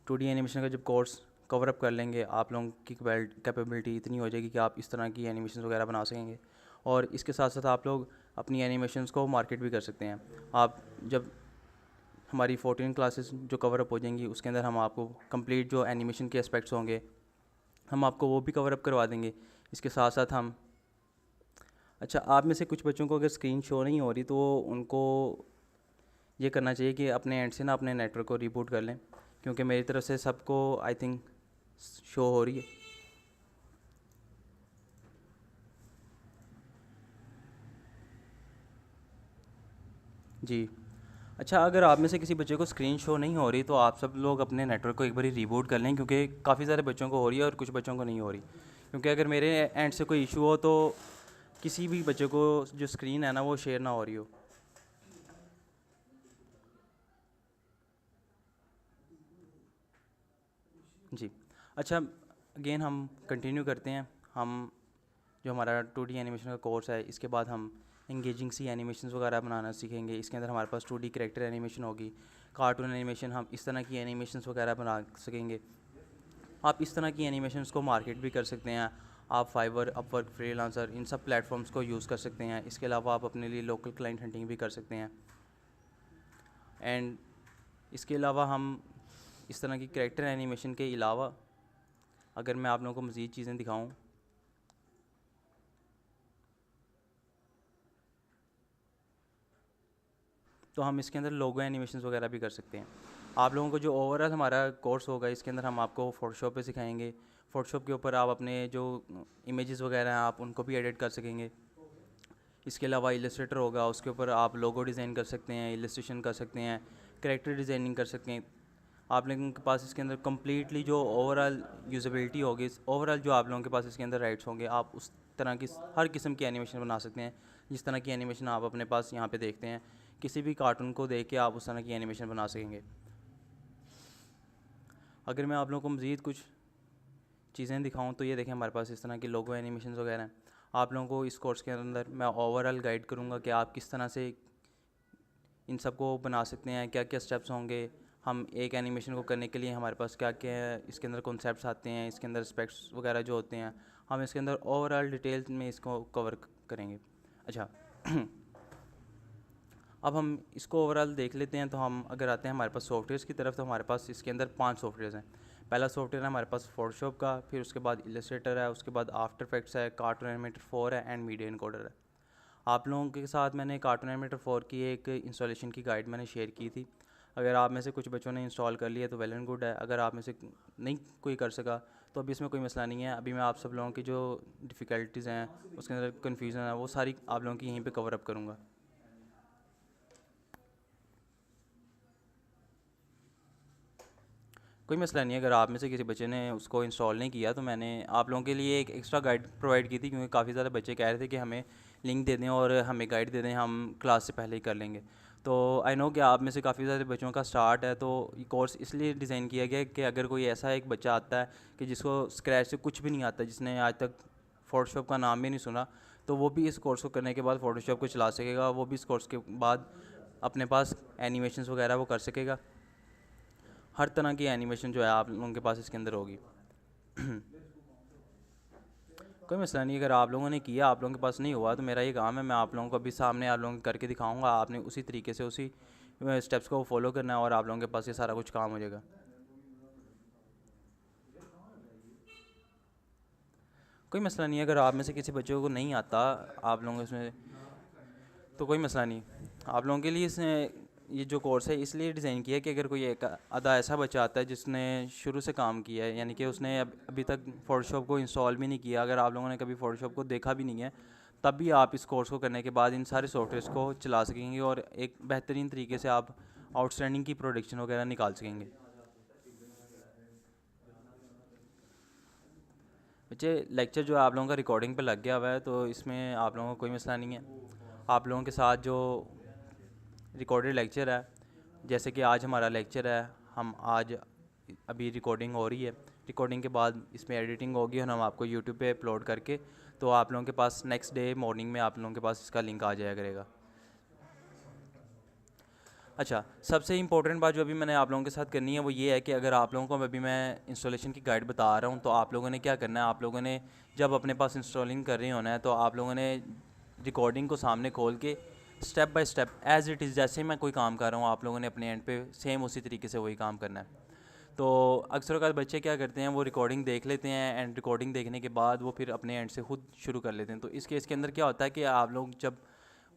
2D animation का जब course cover up कर लेंगे, आप लोगों की कैपेबिलिटी इतनी हो जाएगी कि आप इस तरह की एनिमेशन वगैरह बना सकेंगे। और इसके साथ साथ आप लोग अपनी एनिमेशंस को मार्केट भी कर सकते हैं। आप जब हमारी 14 क्लासेस जो कवर अप हो जाएंगी, उसके अंदर हम आपको कंप्लीट जो एनिमेशन के एस्पेक्ट्स होंगे, हम आपको वो भी कवर अप करवा देंगे। इसके साथ साथ हम, अच्छा, आप में से कुछ बच्चों को अगर स्क्रीन शो नहीं हो रही तो उनको ये करना चाहिए कि अपने एंड से ना अपने नेटवर्क को रिबूट कर लें, क्योंकि मेरी तरफ से सबको आई थिंक शो हो रही है। जी। अच्छा, अगर आप में से किसी बच्चे को स्क्रीन शो नहीं हो रही तो आप सब लोग अपने नेटवर्क को एक बार रिबूट कर लें, क्योंकि काफ़ी सारे बच्चों को हो रही है और कुछ बच्चों को नहीं हो रही। क्योंकि अगर मेरे एंड से कोई इशू हो तो किसी भी बच्चे को जो स्क्रीन है ना वो शेयर ना हो रही हो। जी। अच्छा, अगेन हम कंटिन्यू करते हैं। हम जो हमारा 2D एनिमेशन का कोर्स है, इसके बाद हम इंगेजिंग सी एनिमेशन वगैरह बनाना सीखेंगे। इसके अंदर हमारे पास 2D कैरेक्टर एनिमेशन होगी, कार्टून एनिमेशन, हम इस तरह की एनिमेशन वगैरह बना सकेंगे। आप इस तरह की एनिमेशंस को मार्केट भी कर सकते हैं। आप फाइवर, अपवर्क, फ्रीलांसर, इन सब प्लेटफॉर्म्स को यूज़ कर सकते हैं। इसके अलावा आप अपने लिए लोकल क्लाइंट हंटिंग भी कर सकते हैं। एंड इसके अलावा हम इस तरह की कैरेक्टर एनिमेशन के अलावा अगर मैं आप लोगों को मज़ीद चीज़ें दिखाऊं, तो हम इसके अंदर लोगो एनिमेशन वगैरह भी कर सकते हैं। आप लोगों को जो ओवरऑल हमारा कोर्स होगा, इसके अंदर हम आपको फ़ोटोशॉप पे सिखाएंगे। फ़ोटोशॉप के ऊपर आप अपने जो इमेजेस वगैरह हैं आप उनको भी एडिट कर सकेंगे। इसके अलावा इलस्ट्रेटर होगा, उसके ऊपर आप लोगो डिज़ाइन कर सकते हैं, इलस्ट्रेशन कर सकते हैं, कैरेक्टर डिज़ाइनिंग कर सकते हैं। आप लोगों के पास इसके अंदर कम्प्लीटली जो ओवरऑल यूज़ेबिलिटी होगी, ओवरऑल जो आप लोगों के पास इसके अंदर राइट्स होंगे, आप उस तरह की हर किस्म की एनिमेशन बना सकते हैं। जिस तरह की एनिमेशन आप अपने पास यहाँ पे देखते हैं, किसी भी कार्टून को देख के आप उस तरह की एनिमेशन बना सकेंगे। अगर मैं आप लोगों को मज़ीद कुछ चीज़ें दिखाऊं तो ये देखें, हमारे पास इस तरह की लोगो एनिमेशन वगैरह हैं। आप लोगों को इस कोर्स के अंदर मैं ओवरऑल गाइड करूँगा कि आप किस तरह से इन सब को बना सकते हैं, क्या क्या स्टेप्स होंगे। हम एक एनिमेशन को करने के लिए हमारे पास क्या क्या है, इसके अंदर कॉन्सेप्ट्स आते हैं, इसके अंदर स्पेक्ट्स वगैरह जो होते हैं, हम इसके अंदर ओवरऑल डिटेल में इसको कवर करेंगे। अच्छा, अब हम इसको ओवरऑल देख लेते हैं। तो हम अगर आते हैं हमारे पास सॉफ्टवेयर्स की तरफ, तो हमारे पास इसके अंदर 5 सॉफ्टवेयर्स हैं। पहला सॉफ्टवेयर है हमारे पास फोटोशॉप का, फिर उसके बाद इलस्ट्रेटर है, उसके बाद आफ्टर इफेक्ट्स है, कार्टून एनिमेटर 4 है एंड मीडिया इनकोडर है। आप लोगों के साथ मैंने कार्टून एनिमेटर 4 की एक इंस्टॉलेशन की गाइड मैंने शेयर की थी। अगर आप में से कुछ बच्चों ने इंस्टॉल कर लिया तो वेल एंड गुड है। अगर आप में से नहीं कोई कर सका तो अभी इसमें कोई मसला नहीं है। अभी मैं आप सब लोगों की जो डिफ़िकल्टीज़ हैं, उसके अंदर कन्फ्यूज़न है, वो सारी आप लोगों की यहीं पे कवर अप करूँगा। कोई मसला नहीं है। अगर आप में से किसी बच्चे ने उसको इंस्टॉल नहीं किया तो मैंने आप लोगों के लिए एक एक्स्ट्रा गाइड प्रोवाइड की थी, क्योंकि काफ़ी ज़्यादा बच्चे कह रहे थे कि हमें लिंक दे दें और हमें गाइड दे दें, हम क्लास से पहले ही कर लेंगे। तो आई नो कि आप में से काफ़ी सारे बच्चों का स्टार्ट है, तो ये कोर्स इसलिए डिज़ाइन किया गया है कि अगर कोई ऐसा एक बच्चा आता है कि जिसको स्क्रैच से कुछ भी नहीं आता, जिसने आज तक फ़ोटोशॉप का नाम भी नहीं सुना, तो वो भी इस कोर्स को करने के बाद फ़ोटोशॉप को चला सकेगा। वो भी इस कोर्स के बाद अपने पास एनिमेशंस वगैरह वो कर सकेगा। हर तरह की एनिमेशन जो है आप लोगों के पास इसके अंदर होगी। कोई मसला नहीं। अगर आप लोगों ने किया, आप लोगों के पास नहीं हुआ, तो मेरा ये काम है, मैं आप लोगों को अभी सामने आप लोगों को करके दिखाऊंगा। आपने उसी तरीके से उसी स्टेप्स को फॉलो करना है और आप लोगों के पास ये सारा कुछ काम हो जाएगा। कोई मसला नहीं है। अगर आप में से किसी बच्चे को नहीं आता, आप लोगों इसमें, तो कोई मसला नहीं। आप लोगों के लिए इसमें ये जो कोर्स है इसलिए डिज़ाइन किया है कि अगर कोई एक आधा ऐसा बच्चा आता है जिसने शुरू से काम किया है, यानी कि उसने अभी तक फ़ोटोशॉप को इंस्टॉल भी नहीं किया, अगर आप लोगों ने कभी फ़ोटोशॉप को देखा भी नहीं है, तब भी आप इस कोर्स को करने के बाद इन सारे सॉफ्टवेयर्स को चला सकेंगे और एक बेहतरीन तरीके से आप आउटस्टैंडिंग की प्रोडक्शन वगैरह निकाल सकेंगे। बच्चे, लेक्चर जो है आप लोगों का रिकॉर्डिंग पे लग गया हुआ है, तो इसमें आप लोगों को कोई मसला नहीं है। आप लोगों के साथ जो रिकॉर्डेड लेक्चर है, जैसे कि आज हमारा लेक्चर है, हम आज अभी रिकॉर्डिंग हो रही है, रिकॉर्डिंग के बाद इसमें एडिटिंग होगी और हम आपको यूट्यूब पे अपलोड करके, तो आप लोगों के पास नेक्स्ट डे मॉर्निंग में आप लोगों के पास इसका लिंक आ जाया करेगा। अच्छा, सबसे इम्पोर्टेंट बात जो अभी मैंने आप लोगों के साथ करनी है वो ये है कि अगर आप लोगों को अभी मैं इंस्टॉलेशन की गाइड बता रहा हूँ तो आप लोगों ने क्या करना है, आप लोगों ने जब अपने पास इंस्टॉलिंग कर रही होना है तो आप लोगों ने रिकॉर्डिंग को सामने खोल के step by step as it is, जैसे मैं कोई काम कर रहा हूँ आप लोगों ने अपने एंड पे सेम उसी तरीके से वही काम करना है। तो अक्सर औक़ात बच्चे क्या करते हैं, वो रिकॉर्डिंग देख लेते हैं एंड रिकॉर्डिंग देखने के बाद वो फिर अपने एंड से खुद शुरू कर लेते हैं। तो इस केस के अंदर क्या होता है कि आप लोग जब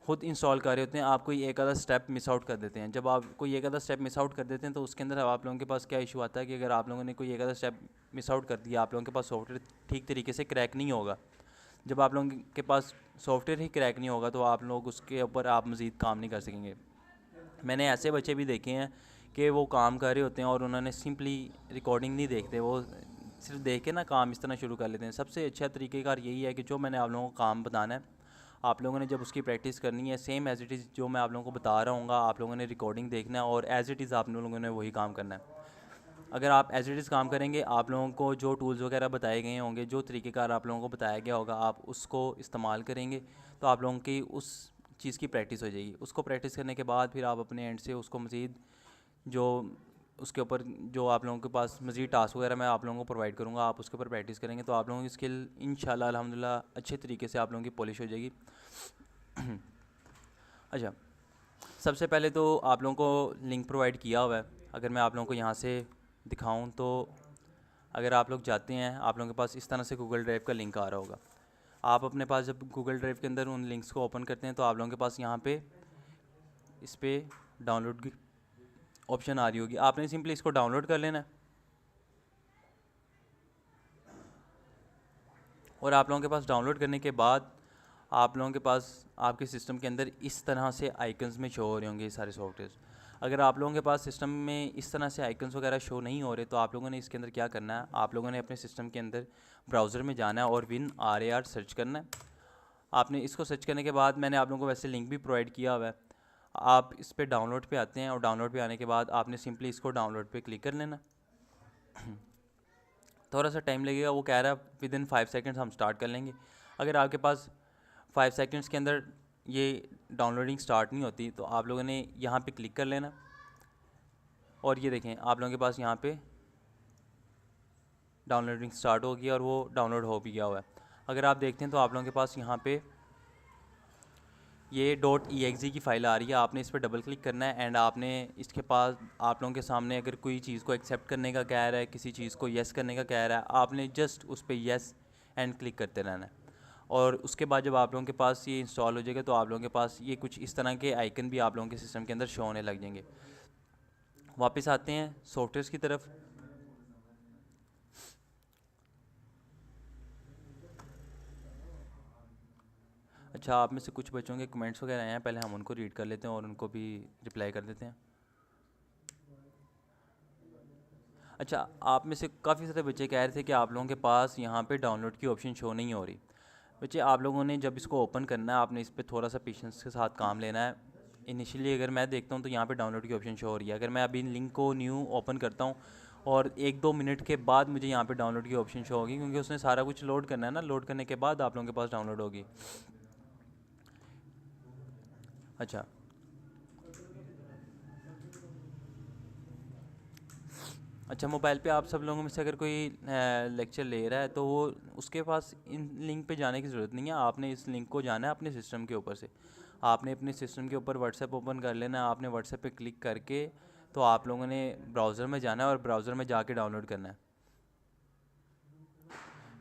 खुद इंस्टॉल कर रहे होते हैं आप कोई एक आधा स्टेप मिस आउट कर देते हैं। जब आप कोई एक आधा स्टेप मिस आउट कर देते हैं तो उसके अंदर आप लोगों के पास क्या इशू आता है कि अगर आप लोगों ने कोई एक आधा स्टेप मिस आउट कर दिया, आप लोगों के पास सॉफ्टवेयर ठीक तरीके से क्रैक नहीं होगा। जब आप लोगों के पास सॉफ्टवेयर ही क्रैक नहीं होगा तो आप लोग उसके ऊपर आप मज़ीद काम नहीं कर सकेंगे। मैंने ऐसे बच्चे भी देखे हैं कि वो काम कर रहे होते हैं और उन्होंने सिंपली रिकॉर्डिंग नहीं देखते, वो सिर्फ देख के ना काम इस तरह शुरू कर लेते हैं। सबसे अच्छा तरीक़ेकार यही है कि जो मैंने आप लोगों को काम बताना है, आप लोगों ने जब उसकी प्रैक्टिस करनी है सेम एज़ इट इज़ जो मैं आप लोगों को बता रहा हूँ आप लोगों ने रिकॉर्डिंग देखना है और एज़ इट इज़ आप लोगों ने वही काम करना है। अगर आप एज़ इट इज़ काम करेंगे, आप लोगों को जो टूल्स वगैरह बताए गए होंगे, जो तरीक़ेकार आप लोगों को बताया गया होगा, आप उसको इस्तेमाल करेंगे तो आप लोगों की उस चीज़ की प्रैक्टिस हो जाएगी। उसको प्रैक्टिस करने के बाद फिर आप अपने एंड से उसको मज़ीद जो उसके ऊपर जो आप लोगों के पास मज़ीद टास्क वगैरह मैं आप लोगों को प्रोवाइड करूँगा, आप उसके ऊपर प्रैक्टिस करेंगे तो आप लोगों की स्किल इंशाल्लाह अल्हम्दुलिल्लाह अच्छे तरीके से आप लोगों की पॉलिश हो जाएगी। अच्छा, सबसे पहले तो आप लोगों को लिंक प्रोवाइड किया हुआ है। अगर मैं आप लोगों को यहाँ से दिखाऊँ तो अगर आप लोग जाते हैं, आप लोगों के पास इस तरह से गूगल ड्राइव का लिंक आ रहा होगा। आप अपने पास जब गूगल ड्राइव के अंदर उन लिंक्स को ओपन करते हैं तो आप लोगों के पास यहाँ पे इस पर डाउनलोड की ऑप्शन आ रही होगी। आपने सिंपली इसको डाउनलोड कर लेना है और आप लोगों के पास डाउनलोड करने के बाद आप लोगों के पास आपके सिस्टम के अंदर इस तरह से आइकन्स में शो हो रहे होंगे ये सारे सॉफ्टवेयर। अगर आप लोगों के पास सिस्टम में इस तरह से आइकन्स वगैरह शो नहीं हो रहे तो आप लोगों ने इसके अंदर क्या करना है, आप लोगों ने अपने सिस्टम के अंदर ब्राउज़र में जाना है और WinRAR सर्च करना है। आपने इसको सर्च करने के बाद मैंने आप लोगों को वैसे लिंक भी प्रोवाइड किया हुआ है। आप इस पर डाउनलोड पे आते हैं और डाउनलोड पे आने के बाद आपने सिंपली इसको डाउनलोड पे क्लिक कर लेना। थोड़ा सा टाइम लगेगा, वो कह रहा है विदिन 5 सेकंड्स हम स्टार्ट कर लेंगे। अगर आपके पास 5 सेकंड्स के अंदर ये डाउनलोडिंग स्टार्ट नहीं होती तो आप लोगों ने यहाँ पे क्लिक कर लेना और ये देखें आप लोगों के पास यहाँ पे डाउनलोडिंग स्टार्ट हो गई और वो डाउनलोड हो भी गया हुआ है। अगर आप देखते हैं तो आप लोगों के पास यहाँ पे ये .exe की फ़ाइल आ रही है, आपने इस पर डबल क्लिक करना है एंड आपने इसके पास आप लोगों के सामने अगर कोई चीज़ को एक्सेप्ट करने का कह रहा है, किसी चीज़ को येस करने का कह रहा है, आपने जस्ट उस पर येस एंड क्लिक करते रहना है। और उसके बाद जब आप लोगों के पास ये इंस्टॉल हो जाएगा तो आप लोगों के पास ये कुछ इस तरह के आइकन भी आप लोगों के सिस्टम के अंदर शो होने लग जाएंगे। वापस आते हैं सॉफ्टवेयर्स की तरफ। अच्छा, आप में से कुछ बच्चों के कमेंट्स वगैरह आए हैं, पहले हम उनको रीड कर लेते हैं और उनको भी रिप्लाई कर देते हैं। अच्छा, आप में से काफ़ी सारे बच्चे कह रहे थे कि आप लोगों के पास यहाँ पे डाउनलोड की ऑप्शन शो नहीं हो रही। बच्चे, आप लोगों ने जब इसको ओपन करना है आपने इस पर थोड़ा सा पेशेंस के साथ काम लेना है। इनिशियली अगर मैं देखता हूँ तो यहाँ पे डाउनलोड की ऑप्शन शो हो रही है। अगर मैं अभी लिंक को न्यू ओपन करता हूँ और 1-2 मिनट के बाद मुझे यहाँ पे डाउनलोड की ऑप्शन शो होगी, क्योंकि उसने सारा कुछ लोड करना है ना, लोड करने के बाद आप लोगों के पास डाउनलोड होगी। अच्छा, मोबाइल पे आप सब लोगों में से अगर कोई लेक्चर ले रहा है तो वो उसके पास इन लिंक पे जाने की ज़रूरत नहीं है। आपने इस लिंक को जाना है अपने सिस्टम के ऊपर से। आपने अपने सिस्टम के ऊपर व्हाट्सएप ओपन कर लेना है। आपने व्हाट्सएप पे क्लिक करके तो आप लोगों ने ब्राउज़र में जाना है और ब्राउज़र में जाके डाउनलोड करना है।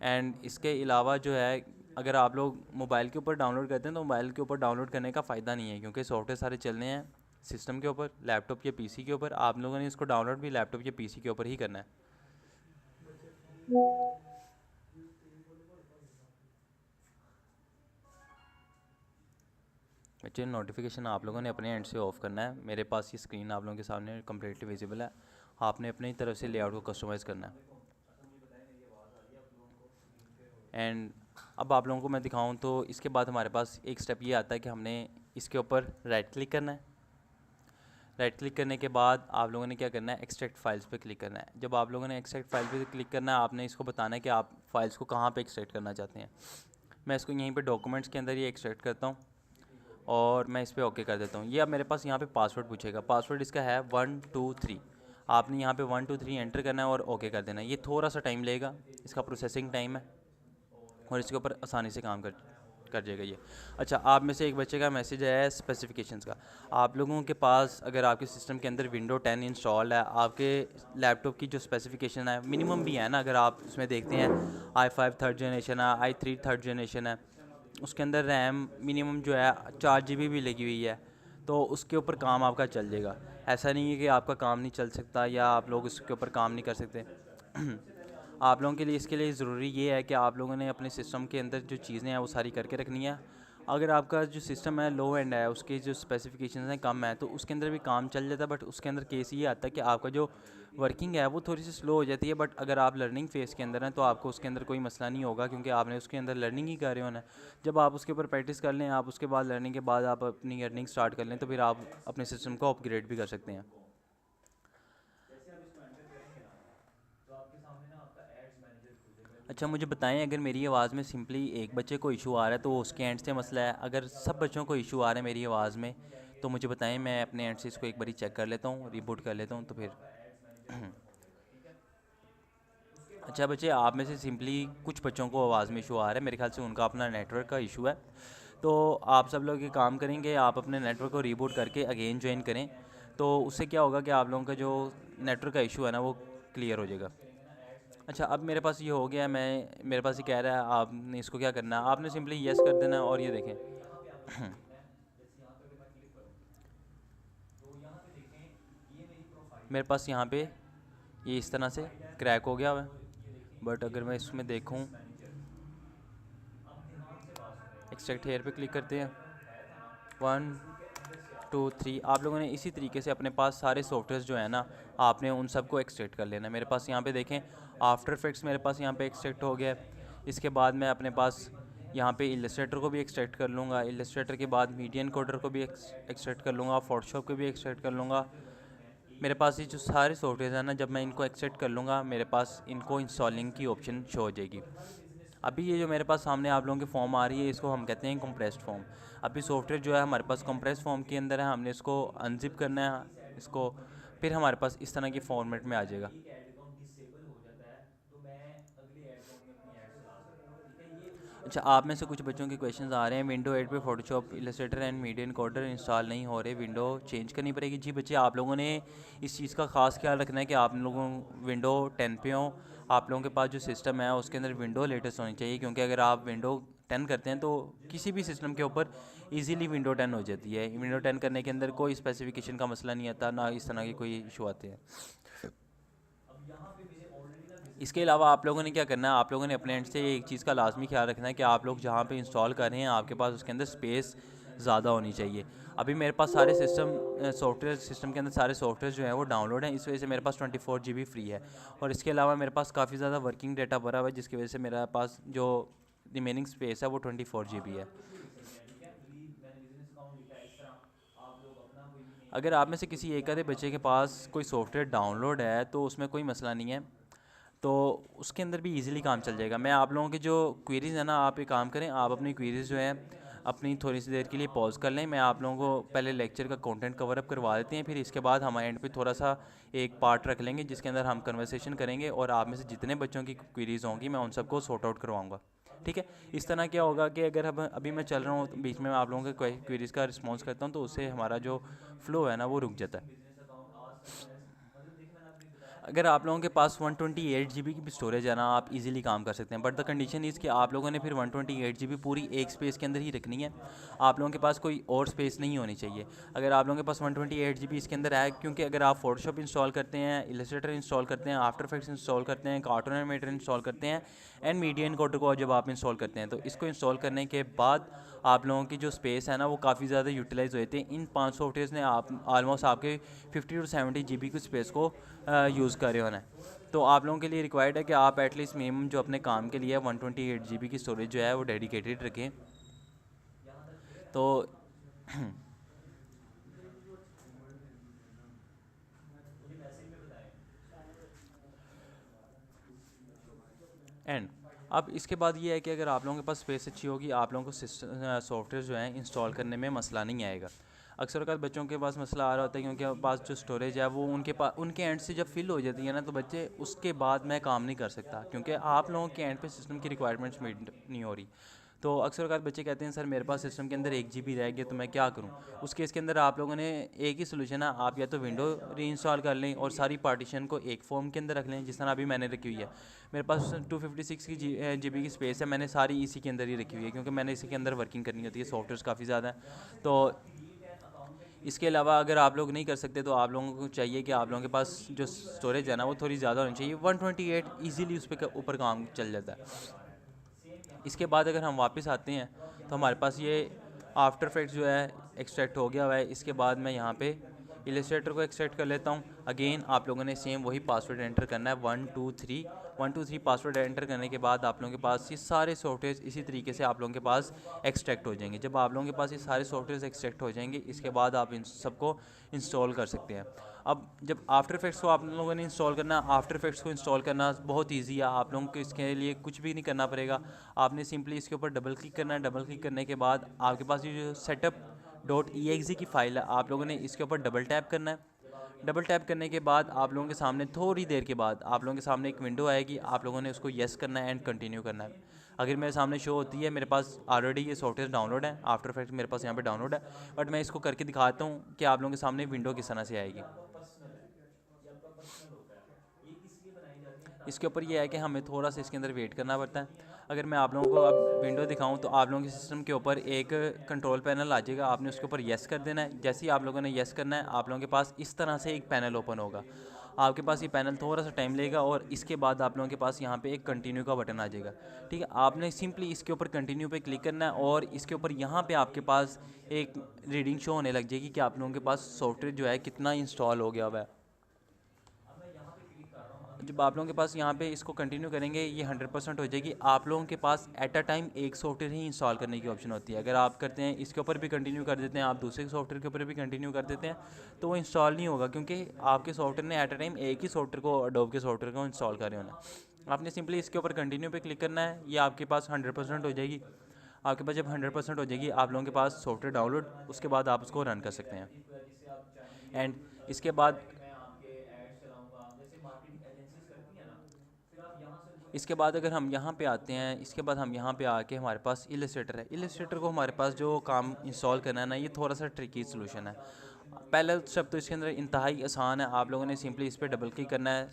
एंड इसके अलावा जो है, अगर आप लोग मोबाइल के ऊपर डाउनलोड करते हैं तो मोबाइल के ऊपर डाउनलोड करने का फ़ायदा नहीं है, क्योंकि सॉफ्टवेयर सारे चलने हैं सिस्टम के ऊपर, लैपटॉप या पीसी के ऊपर। आप लोगों ने इसको डाउनलोड भी लैपटॉप या पीसी के ऊपर ही करना है। बच्चे, नोटिफिकेशन आप लोगों ने अपने एंड से ऑफ़ करना है। मेरे पास ये स्क्रीन आप लोगों के सामने कम्प्लीटली विजिबल है। आपने अपनी तरफ से लेआउट को कस्टमाइज़ करना है। एंड अब आप लोगों को मैं दिखाऊं तो इसके बाद हमारे पास एक स्टेप ये आता है कि हमने इसके ऊपर राइट क्लिक करना है। राइट क्लिक करने के बाद आप लोगों ने क्या करना है, एक्सट्रैक्ट फाइल्स पे क्लिक करना है। जब आप लोगों ने एक्सट्रैक्ट फाइल पे क्लिक करना है, आपने इसको बताना है कि आप फाइल्स को कहाँ पे एक्सट्रैक्ट करना चाहते हैं। मैं इसको यहीं पे डॉक्यूमेंट्स के अंदर ही एक्सट्रैक्ट करता हूँ और मैं इस पर ओके कर देता हूँ। ये अब मेरे पास यहाँ पे पासवर्ड पूछेगा, पासवर्ड इसका है 123। आपने यहाँ पे 123 एंटर करना है और ओके कर देना है। ये थोड़ा सा टाइम लेगा, इसका प्रोसेसिंग टाइम है, और इसके ऊपर आसानी से काम कर जाएगा ये। अच्छा, आप में से एक बच्चे का मैसेज आया है स्पेसिफिकेशंस का। आप लोगों के पास अगर आपके सिस्टम के अंदर विंडो 10 इंस्टॉल्ड है, आपके लैपटॉप की जो स्पेसिफिकेशन है मिनिमम भी है ना, अगर आप उसमें देखते हैं i5 थर्ड जनरेशन है, i3 थर्ड जनरेशन है, उसके अंदर रैम मिनिमम जो है 4 GB भी लगी हुई है, तो उसके ऊपर काम आपका चल जाएगा। ऐसा नहीं है कि आपका काम नहीं चल सकता या आप लोग उसके ऊपर काम नहीं कर सकते। आप लोगों के लिए इसके लिए ज़रूरी ये है कि आप लोगों ने अपने सिस्टम के अंदर जो चीज़ें हैं वो सारी करके रखनी है। अगर आपका जो सिस्टम है लो एंड है, उसके जो स्पेसिफिकेशन हैं कम है, तो उसके अंदर भी काम चल जाता है, बट उसके अंदर केस ये आता है कि आपका जो वर्किंग है वो थोड़ी सी स्लो हो जाती है। बट अगर आप लर्निंग फेज़ के अंदर हैं तो आपको उसके अंदर कोई मसला नहीं होगा, क्योंकि आपने उसके अंदर लर्निंग ही कर रहे होना है। जब आप उसके ऊपर प्रैक्टिस कर लें, आप उसके बाद लर्निंग के बाद आप अपनी अर्निंग स्टार्ट कर लें, तो फिर आप अपने सिस्टम को अपग्रेड भी कर सकते हैं। अच्छा, मुझे बताएं, अगर मेरी आवाज़ में सिंपली एक बच्चे को इशू आ रहा है तो उसके एंड से मसला है, अगर सब बच्चों को इशू आ रहा है मेरी आवाज़ में तो मुझे बताएं, मैं अपने एंड से इसको एक बारी चेक कर लेता हूँ, रिबूट कर लेता हूँ तो फिर अच्छा बच्चे, आप में से सिंपली कुछ बच्चों को आवाज़ में इशू आ रहा है, मेरे ख्याल से उनका अपना नेटवर्क का इशू है। तो आप सब लोग ये काम करेंगे, आप अपने नेटवर्क को रीबूट करके अगेन ज्वाइन करें, तो उससे क्या होगा कि आप लोगों का जो नेटवर्क का इशू है ना वो क्लियर हो जाएगा। अच्छा, अब मेरे पास ये हो गया है, मेरे पास ये कह रहा है, आपने इसको क्या करना है, आपने सिंपली येस कर देना है। और ये देखें मेरे पास यहाँ पे ये इस तरह से क्रैक हो गया हुआ है। बट अगर मैं इसमें देखूँ, एक्सट्रैक्ट हेयर पे क्लिक करते हैं, 1 2 3, आप लोगों ने इसी तरीके से अपने पास सारे सॉफ्टवेयर जो है ना, आपने उन सबको एक्सट्रैक्ट कर लेना है। मेरे पास यहाँ पे देखें, आफ्टर इफेक्ट्स मेरे पास यहाँ पे एक्सट्रैक्ट हो गया है। इसके बाद मैं अपने पास यहाँ पे इलस्ट्रेटर को भी एक्सट्रैक्ट कर लूँगा, इलस्ट्रेटर के बाद मीडिया एनकोडर को भी एक्सट्रैक्ट कर लूँगा, फोटोशॉप को भी एक्सट्रैक्ट कर लूँगा। मेरे पास ये जो सारे सॉफ्टवेयर हैं ना, जब मैं इनको एक्सट्रैक्ट कर लूँगा, मेरे पास इनको इंस्टॉलिंग की ऑप्शन शो हो जाएगी। अभी ये जो मेरे पास सामने आप लोगों की फॉर्म आ रही है, इसको हम कहते हैं कंप्रेस्ड फॉर्म। अभी सॉफ्टवेयर जो है हमारे पास कंप्रेस्ड फॉर्म के अंदर है, हमने इसको अनजिप करना है इसको, फिर हमारे पास इस तरह की फॉर्मेट में आ जाएगा। अच्छा, आप में से कुछ बच्चों के क्वेश्चंस आ रहे हैं, विंडो 8 पे Photoshop, Illustrator and media encoder install नहीं हो रहे, विंडो चेंज करनी पड़ेगी। जी बच्चे, आप लोगों ने इस चीज़ का खास ख्याल रखना है कि आप लोगों विंडो 10 पे हो, आप लोगों के पास जो सिस्टम है उसके अंदर विंडो लेटेस्ट होनी चाहिए, क्योंकि अगर आप विंडो 10 करते हैं तो किसी भी सिस्टम के ऊपर ईजिली विंडो 10 हो जाती है। विंडो 10 करने के अंदर कोई स्पेसिफिकेशन का मसला नहीं आता, ना इस तरह के कोई इशू आते हैं। इसके अलावा आप लोगों ने क्या करना है, आप लोगों ने अपने एंड से एक चीज़ का लाजमी ख्याल रखना है कि आप लोग जहाँ पे इंस्टॉल कर रहे हैं आपके पास उसके अंदर स्पेस ज़्यादा होनी चाहिए। अभी मेरे पास सारे सॉफ्टवेयर सिस्टम के अंदर सारे सॉफ्टवेयर जो हैं वो डाउनलोड हैं, इस वजह से मेरे पास 24 GB फ्री है। और इसके अलावा मेरे पास काफ़ी ज़्यादा वर्किंग डेटा भरा हुआ है, जिसकी वजह से मेरे पास जो रिमेनिंग स्पेस है वो 24 GB है। अगर आप में से किसी एक आधे बच्चे के पास कोई सॉफ्टवेयर डाउनलोड है तो उसमें कोई मसला नहीं है, तो उसके अंदर भी इजीली काम चल जाएगा। मैं आप लोगों की जो क्वेरीज़ है ना, आप एक काम करें, आप अपनी क्वेरीज़ जो है अपनी थोड़ी सी देर के लिए पॉज कर लें। मैं आप लोगों को पहले लेक्चर का कंटेंट कवर अप करवा देते हैं, फिर इसके बाद हम एंड पे थोड़ा सा एक पार्ट रख लेंगे जिसके अंदर हम कन्वर्सेशन करेंगे, और आप में से जितने बच्चों की क्वेरीज़ होंगी मैं उन सबको सॉर्ट आउट करवाऊँगा। ठीक है, इस तरह क्या होगा कि अगर अब अभी मैं चल रहा हूँ तो बीच में मैं आप लोगों के क्वेरीज़ का रिस्पॉन्स करता हूँ, तो उससे हमारा जो फ्लो है ना वो रुक जाता है। अगर आप लोगों के पास 128 GB की भी स्टोरेज है ना, आप इजीली काम कर सकते हैं, बट द कंडीशन इज़ कि आप लोगों ने फिर 128 GB पूरी एक स्पेस के अंदर ही रखनी है, आप लोगों के पास कोई और स्पेस नहीं होनी चाहिए। अगर आप लोगों के पास 128 GB इसके अंदर है, क्योंकि अगर आप फोटोशॉप इंस्टॉल करते हैं, इलस्ट्रेटर इंस्टॉल करते हैं, आफ्टर इफेक्ट्स इंस्टॉल करते हैं, कार्टून एनिमेटर इंस्टॉल करते हैं, एंड मीडिया एनकोडर को जब आप इंस्टॉल करते हैं, तो इसको इंस्टॉल करने के बाद आप लोगों की जो स्पेस है ना वो काफ़ी ज़्यादा यूटिलाइज हो जाती है। इन 5 सॉफ्टवेयर ने आप ऑलमोस्ट आपके 50 to 70 GB की स्पेस को यूज़ कर रहे होना है। तो आप लोगों के लिए रिक्वायर्ड है कि आप एटलीस्ट मिनिमम जो अपने काम के लिए 128 GB की स्टोरेज जो है वो डेडिकेटेड रखें। तो एंड अब इसके बाद ये है कि अगर आप लोगों के पास स्पेस अच्छी होगी, आप लोगों को सिस्टम सॉफ्टवेयर जो है इंस्टॉल करने में मसला नहीं आएगा। अक्सर औक़ात बच्चों के पास मसला आ रहा होता है क्योंकि उनके पास जो स्टोरेज है वो उनके एंड से जब फिल हो जाती है ना, तो बच्चे उसके बाद मैं काम नहीं कर सकता क्योंकि आप लोगों के एंड पे सिस्टम की रिक्वायरमेंट्स मीट नहीं हो रही। तो अक्सर औक़ात बच्चे कहते हैं सर मेरे पास सिस्टम के अंदर 1 GB रह गया तो मैं क्या करूं। उस केस के अंदर आप लोगों ने एक ही सोल्यूशन है, आप या तो विंडो रीइंस्टॉल कर लें और सारी पार्टीशन को एक फॉर्म के अंदर रख लें, जिस तरह अभी मैंने रखी हुई है। मेरे पास 256 की GB की स्पेस है, मैंने सारी इसी के अंदर ही रखी हुई है क्योंकि मैंने इसी के अंदर वर्किंग करनी होती है, सॉफ्टवेयर काफ़ी ज़्यादा है। तो इसके अलावा अगर आप लोग नहीं कर सकते तो आप लोगों को चाहिए कि आप लोगों के पास जो स्टोरेज है ना वो थोड़ी ज़्यादा होनी चाहिए। 128 ईज़िली उस पर ऊपर काम चल जाता है। इसके बाद अगर हम वापस आते हैं तो हमारे पास ये आफ्टर इफेक्ट्स जो है एक्सट्रैक्ट हो गया हुआ है। इसके बाद मैं यहाँ पे इलस्ट्रेटर को एक्सट्रैक्ट कर लेता हूँ। अगेन आप लोगों ने सेम वही पासवर्ड एंटर करना है, 123 पासवर्ड एंटर करने के बाद आप लोगों के पास ये सारे सॉफ्टवेयर इसी तरीके से आप लोगों के पास एक्सट्रैक्ट हो जाएंगे। जब आप लोगों के पास ये सारे सॉफ्टवेयर एक्सट्रैक्ट हो जाएंगे, इसके बाद आप इन सबको इंस्टॉल कर सकते हैं। अब जब आफ्टर इफेक्ट्स को आप लोगों ने इंस्टॉल करना, आफ्टर इफेक्ट्स को इंस्टॉल करना बहुत ईजी है। आप लोगों को इसके लिए कुछ भी नहीं करना पड़ेगा। आपने सिंपली इसके ऊपर डबल क्लिक करना है। डबल क्लिक करने के बाद आपके पास ये जो setup.exe की फ़ाइल है, आप लोगों ने इसके ऊपर डबल टैप करना है। डबल टैप करने के बाद आप लोगों के सामने थोड़ी देर के बाद आप लोगों के सामने एक विंडो आएगी। आप लोगों ने उसको येस करना है एंड कंटिन्यू करना है। अगर मेरे सामने शो होती है मेरे पास ऑलरेडी ये सॉफ्टवेयर डाउनलोड है, आफ्टर इफेक्ट्स मेरे पास यहाँ पे डाउनलोड है, बट मैं इसको करके दिखाता हूँ कि आप लोगों के सामने विंडो किस तरह से आएगी। इसके ऊपर ये है कि हमें थोड़ा सा इसके अंदर वेट करना पड़ता है। अगर मैं आप लोगों को अब विंडो दिखाऊं तो आप लोगों के सिस्टम के ऊपर एक कंट्रोल पैनल आ जाएगा। आपने उसके ऊपर येस कर देना है। जैसे ही आप लोगों ने येस करना है, आप लोगों के पास इस तरह से एक पैनल ओपन होगा। आपके पास ये पैनल थोड़ा सा टाइम लेगा और इसके बाद आप लोगों के पास यहाँ पे एक कंटिन्यू का बटन आ जाएगा। ठीक है, आपने सिंपली इसके ऊपर कंटिन्यू पे क्लिक करना है और इसके ऊपर यहाँ पे आपके पास एक रीडिंग शो होने लग जाएगी कि आप लोगों के पास सॉफ्टवेयर जो है कितना इंस्टॉल हो गया हुआ है। जब आप लोगों के पास यहाँ पे इसको कंटिन्यू करेंगे, ये 100% हो जाएगी। आप लोगों के पास एट अ टाइम एक सॉफ्टवेयर ही इंस्टॉल करने की ऑप्शन होती है। अगर आप करते हैं इसके ऊपर भी कंटिन्यू कर देते हैं, आप दूसरे सॉफ्टवेयर के ऊपर भी कंटिन्यू कर देते हैं, तो वो इंस्टॉल नहीं होगा क्योंकि आपके सॉफ्टवेयर ने एट अ टाइम एक ही सॉफ्टवेयर को, एडोब के सॉफ्टवेयर को इंस्टॉल कर रहे होना है। आपने सिंपली इसके ऊपर कंटिन्यू पर क्लिक करना है, ये आपके पास 100% हो जाएगी। आपके पास जब 100% हो जाएगी, आप लोगों के पास सॉफ्टवेयर डाउनलोड, उसके बाद आप उसको रन कर सकते हैं। एंड इसके बाद अगर हम यहाँ पे आते हैं, इसके बाद हम यहाँ पे आके हमारे पास इलस्ट्रेटर है। इलस्ट्रेटर को हमारे पास जो काम इंस्टॉल करना है ना, ये थोड़ा सा ट्रिकी सोल्यूशन है। पहला स्टेप तो इसके अंदर इंतहाई आसान है। आप लोगों ने सिंपली इस पर डबल क्लिक करना है।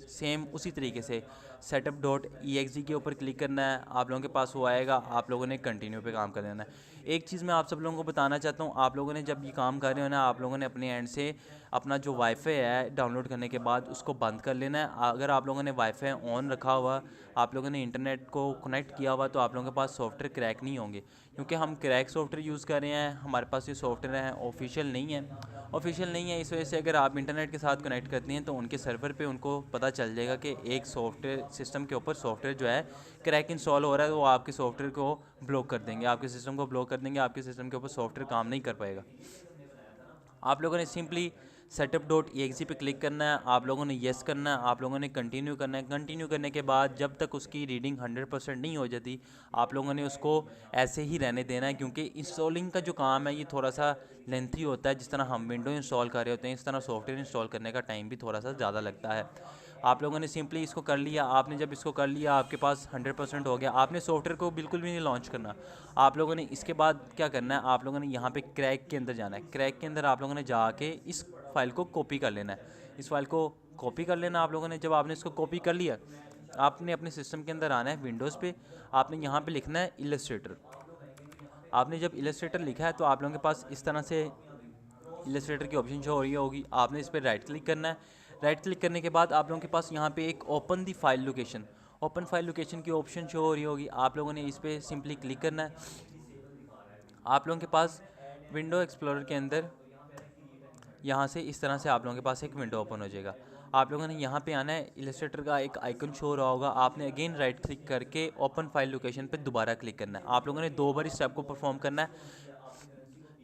सेम उसी तरीके से setup.exe के ऊपर क्लिक करना है। आप लोगों के पास वो आएगा, आप लोगों ने कंटिन्यू पे काम कर देना है। एक चीज़ मैं आप सब लोगों को बताना चाहता हूँ, आप लोगों ने जब ये काम कर रहे हो ना, आप लोगों ने अपने एंड से अपना जो वाईफाई है डाउनलोड करने के बाद उसको बंद कर लेना है। अगर आप लोगों ने वाईफाई ऑन रखा हुआ, आप लोगों ने इंटरनेट को कनेक्ट किया हुआ, तो आप लोगों के पास सॉफ्टवेयर क्रैक नहीं होंगे क्योंकि हम क्रैक सॉफ्टवेयर यूज़ कर रहे हैं। हमारे पास ये सॉफ्टवेयर है ऑफिशियल नहीं है। इस वजह से अगर आप इंटरनेट के साथ कनेक्ट करते हैं तो उनके सर्वर पे उनको पता चल जाएगा कि एक सॉफ्टवेयर सिस्टम के ऊपर सॉफ्टवेयर जो है क्रैक इंस्टॉल हो रहा है, तो वो आपके सॉफ्टवेयर को ब्लॉक कर देंगे, आपके सिस्टम को ब्लॉक कर देंगे, आपके सिस्टम के ऊपर सॉफ्टवेयर काम नहीं कर पाएगा। आप लोगों ने सिंपली setup.exe पे क्लिक करना है। आप लोगों ने येस करना है। आप लोगों ने कंटिन्यू करना है। कंटिन्यू करने के बाद जब तक उसकी रीडिंग 100% नहीं हो जाती, आप लोगों ने उसको ऐसे ही रहने देना है क्योंकि इंस्टॉलिंग का जो काम है ये थोड़ा सा लेंथी होता है। जिस तरह हम विंडो इंस्टॉल कर रहे होते हैं, इस तरह सॉफ्टवेयर इंस्टॉल करने का टाइम भी थोड़ा सा ज़्यादा लगता है। आप लोगों ने सिंपली इसको कर लिया। आपने जब इसको कर लिया, आपके पास 100% हो गया। आपने सॉफ्टवेयर को बिल्कुल भी नहीं लॉन्च करना। आप लोगों ने इसके बाद क्या करना है, आप लोगों ने यहाँ पे क्रैक के अंदर जाना है। क्रैक के अंदर आप लोगों ने जाके इस फाइल को कॉपी कर लेना है। इस फाइल को कॉपी कर लेना आप लोगों ने। जब आपने इसको कॉपी कर लिया, आपने अपने सिस्टम के अंदर आना है, विंडोज़ पे आपने यहाँ पे लिखना है इलस्ट्रेटर। आपने जब इलस्ट्रेटर लिखा है तो आप लोगों के पास इस तरह से इलस्ट्रेटर की ऑप्शन शो हो रही होगी। आपने इस पर राइट क्लिक करना है। राइट क्लिक करने के बाद आप लोगों के पास यहाँ पे एक ओपन फाइल लोकेशन की ऑप्शन शो हो रही होगी। आप लोगों ने इस पर सिंपली क्लिक करना है। आप लोगों के पास विंडो एक्सप्लोरर के अंदर यहाँ से इस तरह से आप लोगों के पास एक विंडो ओपन हो जाएगा। आप लोगों ने यहाँ पे आना है, इलस्ट्रेटर का एक आइकन शो हो रहा होगा। आपने अगेन राइट क्लिक करके ओपन फाइल लोकेशन पे दोबारा क्लिक करना है। आप लोगों ने 2 बार इस स्टेप को परफॉर्म करना है।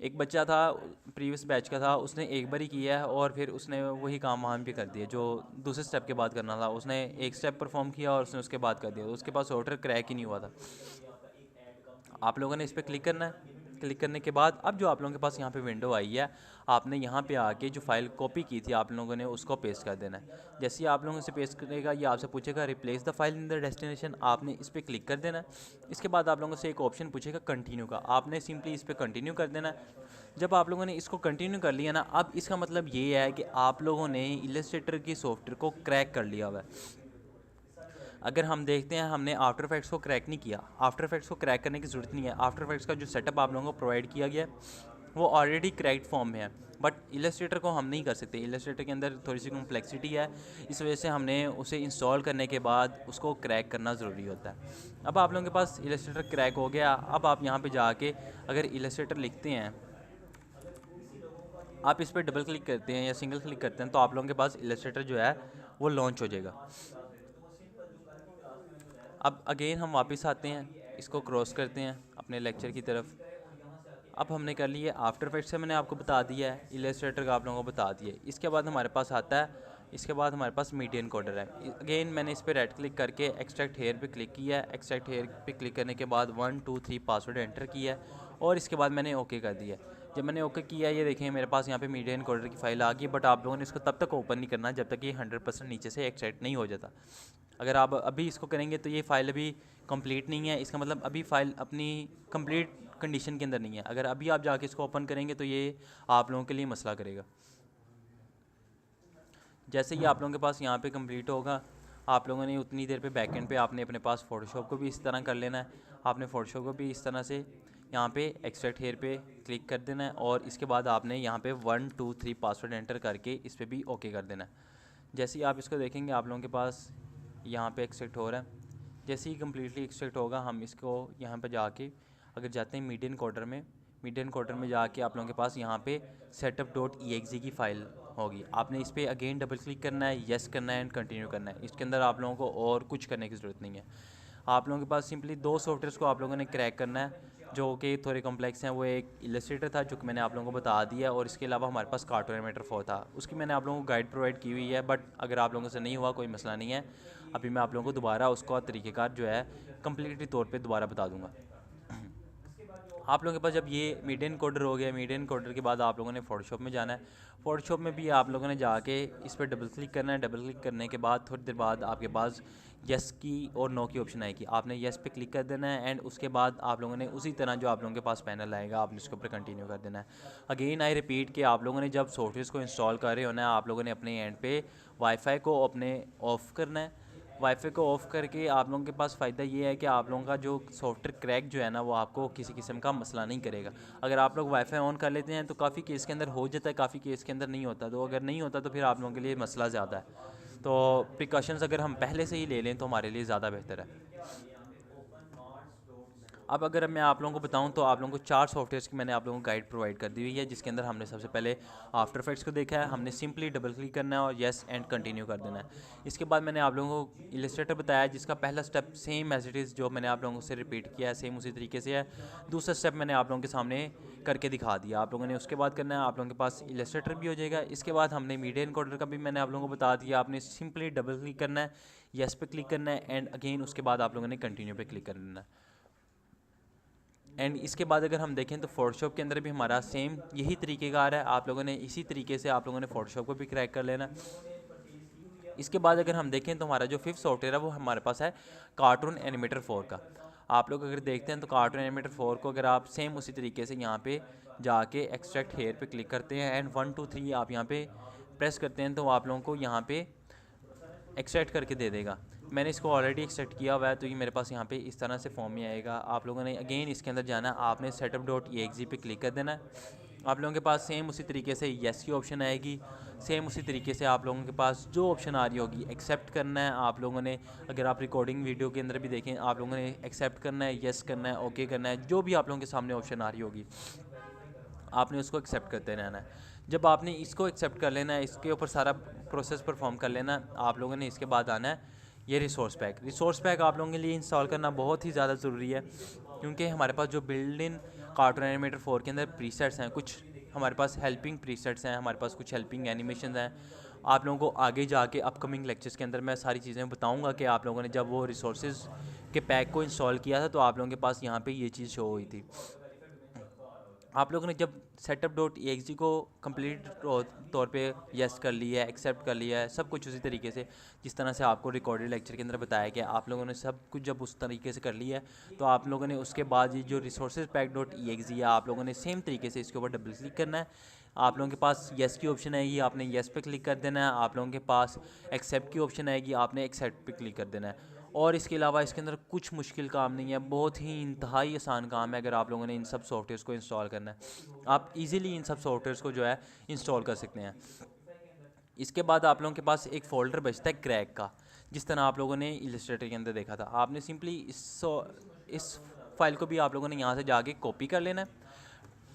एक बच्चा था प्रीवियस बैच का था, उसने एक बार ही किया है और फिर उसने वही काम वहाँ पे कर दिया जो दूसरे स्टेप के बाद करना था। उसने एक स्टेप परफॉर्म किया और उसने उसके बाद कर दिया, उसके पास सॉफ्टवेयर क्रैक ही नहीं हुआ था। आप लोगों ने इस पर क्लिक करना है। क्लिक करने के बाद अब जो आप लोगों के पास यहाँ पे विंडो आई है, आपने यहाँ पे आके जो फाइल कॉपी की थी आप लोगों ने उसको पेस्ट कर देना है। जैसे ही आप लोगों से पेस्ट करेगा, ये आपसे पूछेगा replace the file in the destination, आपने इस पर क्लिक कर देना है। इसके बाद आप लोगों से एक ऑप्शन पूछेगा कंटिन्यू का, आपने सिंपली इस पर कंटिन्यू कर देना है। जब आप लोगों ने इसको कंटिन्यू कर लिया ना, अब इसका मतलब ये है कि आप लोगों ने इलस्ट्रेटर की सॉफ्टवेयर को क्रैक कर लिया हुआ है। अगर हम देखते हैं, हमने आफ्टर इफेक्ट्स को क्रैक नहीं किया। आफ्टर इफेक्ट्स को क्रैक करने की ज़रूरत नहीं है। आफ्टर इफेक्ट्स का जो सेटअप आप लोगों को प्रोवाइड किया गया है वो ऑलरेडी क्रैक्ड फॉर्म में है, बट इलस्ट्रेटर को हम नहीं कर सकते। इलस्ट्रेटर के अंदर थोड़ी सी कॉम्प्लेक्सिटी है, इस वजह से हमने उसे इंस्टॉल करने के बाद उसको क्रैक करना ज़रूरी होता है। अब आप लोगों के पास इलस्ट्रेटर क्रैक हो गया। अब आप यहाँ पे जाके अगर इलस्ट्रेटर लिखते हैं, आप इस पर डबल क्लिक करते हैं या सिंगल क्लिक करते हैं, तो आप लोगों के पास इलस्ट्रेटर जो है वो लॉन्च हो जाएगा। अब अगेन हम वापस आते हैं, इसको क्रॉस करते हैं अपने लेक्चर की तरफ। अब हमने कर लिया आफ्टर इफेक्ट्स से, मैंने आपको बता दिया है, इलस्ट्रेटर का आप लोगों को बता दिया है। इसके बाद हमारे पास आता है, इसके बाद हमारे पास मीडिया एनकोडर है। अगेन मैंने इस पर राइट क्लिक करके एक्सट्रैक्ट हेयर पे क्लिक किया है। एक्सट्रैक्ट हेयर पे क्लिक करने के बाद 1 2 3 पासवर्ड एंटर किया है और इसके बाद मैंने ओके कर दिया। जब मैंने ओके किया, ये देखें मेरे पास यहाँ पे मीडिया एनकोडर की फ़ाइल आ गई, बट आप लोगों ने इसको तब तक ओपन नहीं करना जब तक ये 100% नीचे से एक्सट्रैक्ट नहीं हो जाता। अगर आप अभी इसको करेंगे तो ये फ़ाइल अभी कंप्लीट नहीं है, इसका मतलब अभी फ़ाइल अपनी कंप्लीट कंडीशन के अंदर नहीं है। अगर अभी आप जाके इसको ओपन करेंगे तो ये आप लोगों के लिए मसला करेगा। जैसे ही आप लोगों के पास यहाँ पे कंप्लीट होगा, आप लोगों ने उतनी देर पे बैकएंड पे आपने अपने पास फ़ोटोशॉप को भी इस तरह कर लेना है। आपने फ़ोटोशॉप को भी इस तरह से यहाँ पे एक्सट्रैक्ट हेयर पे क्लिक कर देना है और इसके बाद आपने यहाँ पे 1 2 3 पासवर्ड एंटर करके इस पर भी ओके कर देना है। जैसे ही आप इसको देखेंगे, आप लोगों के पास यहाँ पे एक्सट्रैक्ट हो रहा है। जैसे ही कम्प्लीटली एक्सट्रैक्ट होगा, हम इसको यहाँ पे जाके अगर जाते हैं मीडिया एनकोडर में, मीडिया एनकोडर में जाके आप लोगों के पास यहाँ पे setup.exe की फ़ाइल होगी। आपने इस पर अगेन डबल क्लिक करना है, येस करना है एंड कंटिन्यू करना है। इसके अंदर आप लोगों को और कुछ करने की ज़रूरत नहीं है। आप लोगों के पास सिंपली 2 सॉफ्टवेयर्स को आप लोगों ने क्रैक करना है जो कि थोड़े कॉम्प्लेक्स हैं। वो एक इलस्ट्रेटर था जो कि मैंने आप लोगों को बता दिया, और इसके अलावा हमारे पास कार्टून एनिमेटर 4 था, उसकी मैंने आप लोगों को गाइड प्रोवाइड की हुई है। बट अगर आप लोगों से नहीं हुआ कोई मसला नहीं है, अभी मैं आप लोगों को दोबारा उसका तरीक़ेकार जो है कम्प्लीटली तौर पर दोबारा बता दूँगा। आप लोगों के पास जब ये मीडिया एनकोडर हो गया, मीडिया एनकोडर के बाद आप लोगों ने फ़ोटोशॉप में जाना है। फ़ोटोशॉप में भी आप लोगों ने जाके इस पर डबल क्लिक करना है। डबल क्लिक करने के बाद थोड़ी देर बाद आपके पास येस की और नो की ऑप्शन आएगी। आपने येस पे क्लिक कर देना है एंड उसके बाद आप लोगों ने उसी तरह जो आप लोगों के पास पैनल आएगा, आपने उसके ऊपर कंटिन्यू कर देना है। अगेन आई रिपीट कि आप लोगों ने जब सॉफ्टवेयर को इंस्टॉल कर रहे होना है, आप लोगों ने अपने एंड पे वाईफाई को अपने ऑफ़ करना है। वाईफाई को ऑफ़ करके आप लोगों के पास फ़ायदा ये है कि आप लोगों का जो सॉफ्टवेयर क्रैक जो है ना, वो आपको किसी किस्म का मसला नहीं करेगा। अगर आप लोग वाईफाई ऑन कर लेते हैं तो काफ़ी केस के अंदर हो जाता है, काफ़ी केस के अंदर नहीं होता। तो अगर नहीं होता तो फिर आप लोगों के लिए मसला ज़्यादा है। तो प्रिकॉशंस अगर हम पहले से ही ले लें तो हमारे लिए ज़्यादा बेहतर है। अब अगर मैं आप लोगों को बताऊं तो आप लोगों को 4 सॉफ्टवेयर्स की मैंने आप लोगों को गाइड प्रोवाइड कर दी हुई है, जिसके अंदर हमने सबसे पहले आफ्टर इफेक्ट्स को देखा है। हमने सिंपली डबल क्लिक करना है और येस एंड कंटिन्यू कर देना है। इसके बाद मैंने आप लोगों को इलस्ट्रेटर बताया, जिसका पहला step same as it is जो मैंने आप लोगों से रिपीट किया है, सेम उसी तरीके से है। दूसरा स्टेप मैंने आप लोगों के सामने करके दिखा दिया, आप लोगों ने उसके बाद करना है। आप लोगों के पास इलस्ट्रेटर भी हो जाएगा। इसके बाद हमने मीडिया एनकोडर का भी मैंने आप लोगों को बता दिया। आपने सिंपली डबल क्लिक करना है, येस पे क्लिक करना है एंड अगेन उसके बाद आप लोगों ने कंटिन्यू पे क्लिक कर देना है। एंड इसके बाद अगर हम देखें तो फ़ोटोशॉप के अंदर भी हमारा सेम यही तरीक़ेकार है। आप लोगों ने इसी तरीके से आप लोगों ने फ़ोटोशॉप को भी क्रैक कर लेना। इसके बाद अगर हम देखें तो हमारा जो 5th सॉफ्टवेयर है वो हमारे पास है कार्टून एनिमेटर 4 का। आप लोग अगर देखते हैं तो कार्टून एनिमेटर 4 को अगर आप सेम उसी तरीके से यहाँ पे जाके एक्सट्रैक्ट हेयर पे क्लिक करते हैं एंड 1 2 3 आप यहाँ पे प्रेस करते हैं तो आप लोगों को यहाँ पे एक्सट्रैक्ट करके दे देगा। मैंने इसको ऑलरेडी एक्सट्रैक्ट किया हुआ है, तो ये मेरे पास यहाँ पे इस तरह से फॉर्म में आएगा। आप लोगों ने अगेन इसके अंदर जाना है, आपने setup.exe पे क्लिक कर देना है। आप लोगों के पास सेम उसी तरीके से येस की ऑप्शन आएगी। सेम उसी तरीके से आप लोगों के पास जो ऑप्शन आ रही होगी एक्सेप्ट करना है। आप लोगों ने अगर आप रिकॉर्डिंग वीडियो के अंदर भी देखें, आप लोगों ने एक्सेप्ट करना है, येस करना है, ओके करना है, जो भी आप लोगों के सामने ऑप्शन आ रही होगी आपने उसको एक्सेप्ट करते रहना है। जब आपने इसको एक्सेप्ट कर लेना है, इसके ऊपर सारा प्रोसेस परफॉर्म कर लेना, आप लोगों ने इसके बाद आना है ये रिसोर्स पैक। रिसोर्स पैक आप लोगों के लिए इंस्टॉल करना बहुत ही ज़्यादा ज़रूरी है। क्योंकि हमारे पास जो बिल्ड इन कार्टून एनिमेटर 4 के अंदर प्रीसेट्स हैं, कुछ हमारे पास हेल्पिंग प्रीसेट्स हैं, हमारे पास कुछ हेल्पिंग एनिमेशन हैं। आप लोगों को आगे जाके अपकमिंग लेक्चर्स के अंदर मैं सारी चीज़ें बताऊंगा कि आप लोगों ने जब वो रिसोर्सेज के पैक को इंस्टॉल किया था तो आप लोगों के पास यहाँ पे ये चीज़ शो हुई थी। आप लोगों ने जब setup.exe को कंप्लीट तौर पे यस कर लिया है, एक्सेप्ट कर लिया है, सब कुछ उसी तरीके से जिस तरह से आपको रिकॉर्डेड लेक्चर के अंदर बताया गया, आप लोगों ने सब कुछ जब उस तरीके से कर लिया है तो आप लोगों ने उसके बाद ये जो resources pack.exe है, आप लोगों ने सेम तरीके से इसके ऊपर डबल क्लिक करना है। आप लोगों के पास येस की ऑप्शन आएगी, आपने येस पे क्लिक कर देना है। आप लोगों के पास एक्सेप्ट की ऑप्शन आएगी, आपने एक्सेप्ट पे क्लिक कर देना है। और इसके अलावा इसके अंदर कुछ मुश्किल काम नहीं है, बहुत ही इंतहाई आसान काम है अगर आप लोगों ने इन सब सॉफ्टवेयर्स को इंस्टॉल करना है। आप इजीली इन सब सॉफ्टवेयर्स को जो है इंस्टॉल कर सकते हैं। इसके बाद आप लोगों के पास एक फ़ोल्डर बचता है क्रैक का, जिस तरह आप लोगों ने इलस्ट्रेटर के अंदर देखा था। आपने सिंपली इस फाइल को भी आप लोगों ने यहाँ से जाके कॉपी कर लेना है।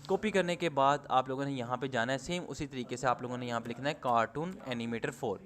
कॉपी करने के बाद आप लोगों ने यहाँ पे जाना है, सेम उसी तरीके से आप लोगों ने यहाँ पे लिखना है कार्टून एनिमेटर 4।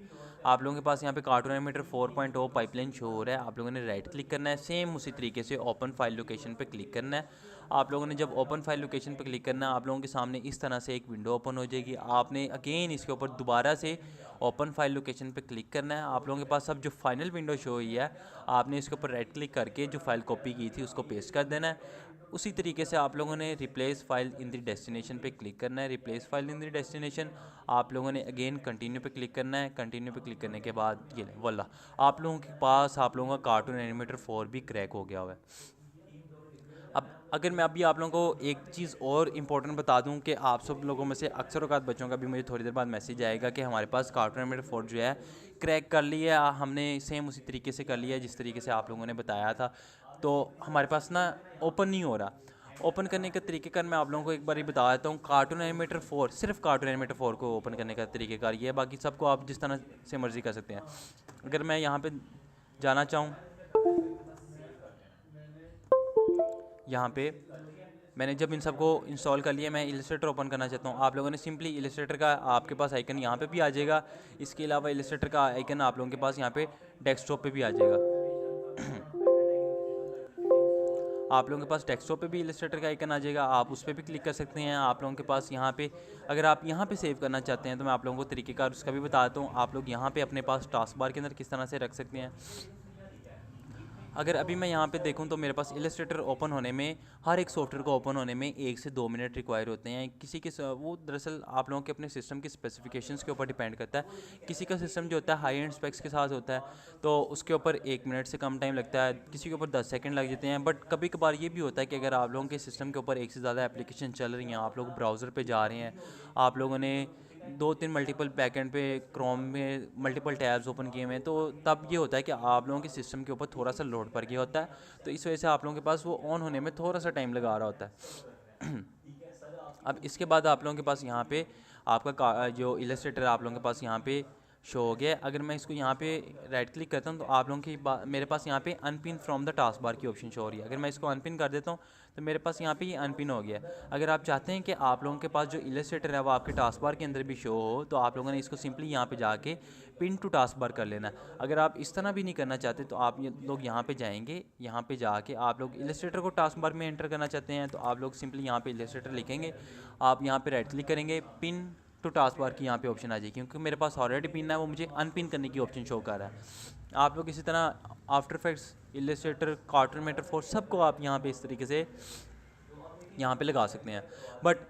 आप लोगों के पास यहाँ पे कार्टून एनिमेटर 4.0 पाइपलाइन शो हो रहा है। आप लोगों ने राइट क्लिक करना है, सेम उसी तरीके से ओपन फाइल लोकेशन पे क्लिक करना है। आप लोगों ने जब ओपन फाइल लोकेशन पे क्लिक करना है, आप लोगों के सामने इस तरह से एक विंडो ओपन हो जाएगी। आपने अगेन इसके ऊपर दोबारा से ओपन फाइल लोकेशन पे क्लिक करना है। आप लोगों के पास अब जो फाइनल विंडो शो हुई है, आपने इसके ऊपर राइट क्लिक करके जो फाइल कॉपी की थी उसको पेस्ट कर देना है। उसी तरीके से आप लोगों ने replace file in the destination पे क्लिक करना है। Replace file in the destination आप लोगों ने अगेन कंटिन्यू पे क्लिक करना है। कंटिन्यू पे क्लिक करने के बाद ये वाला आप लोगों के पास आप लोगों का कार्टून एनिमेटर 4 भी क्रैक हो गया हुआ है। अब अगर मैं अभी आप लोगों को एक चीज़ और इम्पोर्टेंट बता दूं कि आप सब लोगों में से अक्सर औकात बच्चों का भी मुझे थोड़ी देर बाद मैसेज आएगा कि हमारे पास कार्टून एनिमेटर 4 जो है क्रैक कर लिया है, हमने सेम उसी तरीके से कर लिया है जिस तरीके से आप लोगों ने बताया था। तो हमारे पास ना ओपन नहीं हो रहा। ओपन करने का तरीक़ेकार मैं आप लोगों को एक बार ही बता देता हूँ। कार्टून एनिमेटर 4, सिर्फ कार्टून एनिमेटर 4 को ओपन करने का तरीक़ेकार ये है, बाकी सबको आप जिस तरह से मर्ज़ी कर सकते हैं। अगर मैं यहाँ पे जाना चाहूँ, यहाँ पे मैंने जब इन सबको इंस्टॉल कर लिया, मैं इलस्ट्रेटर ओपन करना चाहता हूँ। आप लोगों ने सिंपली इलस्ट्रेटर का आपके पास आइकन यहाँ पे भी आ जाएगा। इसके अलावा इलस्ट्रेटर का आइकन आप लोगों के पास यहाँ पे डेस्कटॉप पे भी आ जाएगा। आप लोगों के पास डेस्कटॉप पे भी इलस्ट्रेटर का आइकन आ जाएगा, आप उस पर भी क्लिक कर सकते हैं। आप लोगों के पास यहाँ पे अगर आप यहाँ पे सेव करना चाहते हैं तो मैं आप लोगों को तरीक़ेकार उसका भी बताता हूँ। आप लोग यहाँ पे अपने पास टास्क बार के अंदर किस तरह से रख सकते हैं। अगर अभी मैं यहाँ पे देखूँ तो मेरे पास इलस्ट्रेटर ओपन होने में, हर एक सॉफ्टवेयर को ओपन होने में 1 से 2 मिनट रिक्वायर होते हैं। किसी के वो दरअसल आप लोगों के अपने सिस्टम की स्पेसिफिकेशंस के ऊपर डिपेंड करता है। किसी का सिस्टम जो होता है हाई एंड स्पेक्स के साथ होता है तो उसके ऊपर 1 मिनट से कम टाइम लगता है, किसी के ऊपर 10 सेकंड लग जाते हैं। बट कभी कभार ये भी होता है कि अगर आप लोगों के सिस्टम के ऊपर एक से ज़्यादा एप्लीकेशन चल रही हैं, आप लोग ब्राउज़र पर जा रहे हैं, आप लोगों ने 2-3 मल्टीपल बैकएंड पे क्रोम में मल्टीपल टैब्स ओपन किए हुए हैं, तो तब ये होता है कि आप लोगों के सिस्टम के ऊपर थोड़ा सा लोड पड़ गया होता है, तो इस वजह से आप लोगों के पास वो ऑन होने में थोड़ा सा टाइम लगा रहा होता है। अब इसके बाद आप लोगों के पास यहाँ पे आपका जो इलस्ट्रेटर आप लोगों के पास यहाँ पे शो हो गया। अगर मैं इसको यहाँ पे राइट क्लिक करता हूँ तो आप लोगों की मेरे पास यहाँ पे unpin from the task bar की ऑप्शन शो हो रही है। अगर मैं इसको अनपिन कर देता हूँ तो मेरे पास यहाँ पे ये अनपिन हो गया। अगर आप चाहते हैं कि आप लोगों के पास जो इलस्ट्रेटर है वो आपके टास्क बार के अंदर भी शो हो, तो आप लोगों ने इसको सिंपली यहाँ पे जाके पिन टू टास्क बार कर लेना है। अगर आप इस तरह भी नहीं करना चाहते तो आप लोग यहाँ पे जाएंगे, यहाँ पे जाके आप लोग इलस्ट्रेटर को टास्क बार में एंटर करना चाहते हैं तो आप लोग सिंपली यहाँ पे इलस्ट्रेटर लिखेंगे, आप यहाँ पे राइट क्लिक करेंगे, पिन टू टास्क बार की यहाँ पे ऑप्शन आ जाएगी। क्योंकि मेरे पास ऑलरेडी पिन है, वो मुझे अनपिन करने की ऑप्शन शो कर रहा है। आप लोग इसी तरह after effects, Illustrator, cartoon animator 4 सबको आप यहाँ पे इस तरीके से यहाँ पे लगा सकते हैं। बट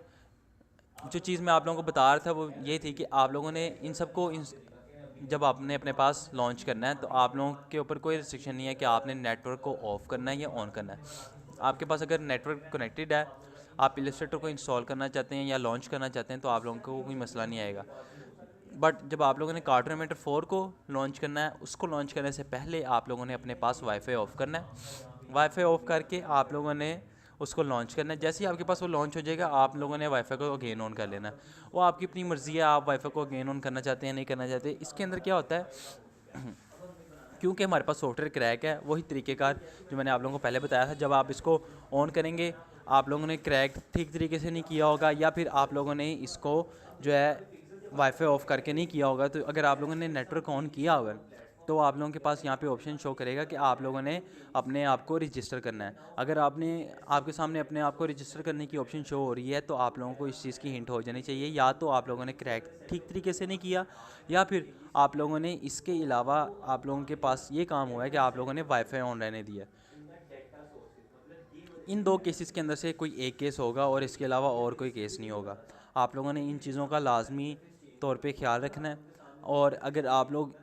जो चीज़ मैं आप लोगों को बता रहा था वो ये थी कि आप लोगों ने इन सबको जब आपने अपने पास लॉन्च करना है तो आप लोगों के ऊपर कोई रिस्ट्रिक्शन नहीं है कि आपने नेटवर्क को ऑफ़ करना है या ऑन करना है। आपके पास अगर नेटवर्क कनेक्टेड है, आप इलस्ट्रेटर को इंस्टॉल करना चाहते हैं या लॉन्च करना चाहते हैं तो आप लोगों को कोई मसला नहीं आएगा। बट जब आप लोगों ने कार्टून एनिमेटर 4 को लॉन्च करना है, उसको लॉन्च करने से पहले आप लोगों ने अपने पास वाईफाई ऑफ़ करना है। वाईफाई ऑफ़ करके आप लोगों ने उसको लॉन्च करना है। जैसे ही आपके पास वो लॉन्च हो जाएगा आप लोगों ने वाईफाई को अगेन ऑन कर लेना है। वो आपकी अपनी मर्ज़ी है, आप वाईफाई को अगेन ऑन करना चाहते हैं नहीं करना चाहते। इसके अंदर क्या होता है, क्योंकि हमारे पास सॉफ्टवेयर क्रैक है, वही तरीक़ेकार जो मैंने आप लोगों को पहले बताया था। जब आप इसको ऑन करेंगे आप लोगों ने क्रैक ठीक तरीके से नहीं किया होगा, या फिर आप लोगों ने इसको जो है वाईफाई ऑफ़ करके नहीं किया होगा। तो अगर आप लोगों ने नेटवर्क ऑन किया हुआ है तो तो आप लोगों के पास यहाँ पे ऑप्शन शो करेगा कि आप लोगों ने अपने आप को रजिस्टर करना है। अगर आपके सामने अपने आप को रजिस्टर करने की ऑप्शन शो हो रही है तो आप लोगों को इस चीज़ की हिंट हो जानी चाहिए, या तो आप लोगों ने क्रैक ठीक तरीके से नहीं किया, या फिर आप लोगों ने इसके अलावा आप लोगों के पास ये काम हुआ है कि आप लोगों ने वाईफाई ऑन रहने दिया। इन 2 केसेस के अंदर से कोई एक केस होगा और इसके अलावा और कोई केस नहीं होगा। आप लोगों ने इन चीज़ों का लाजमी तौर पे ख्याल रखना है। और अगर आप लोग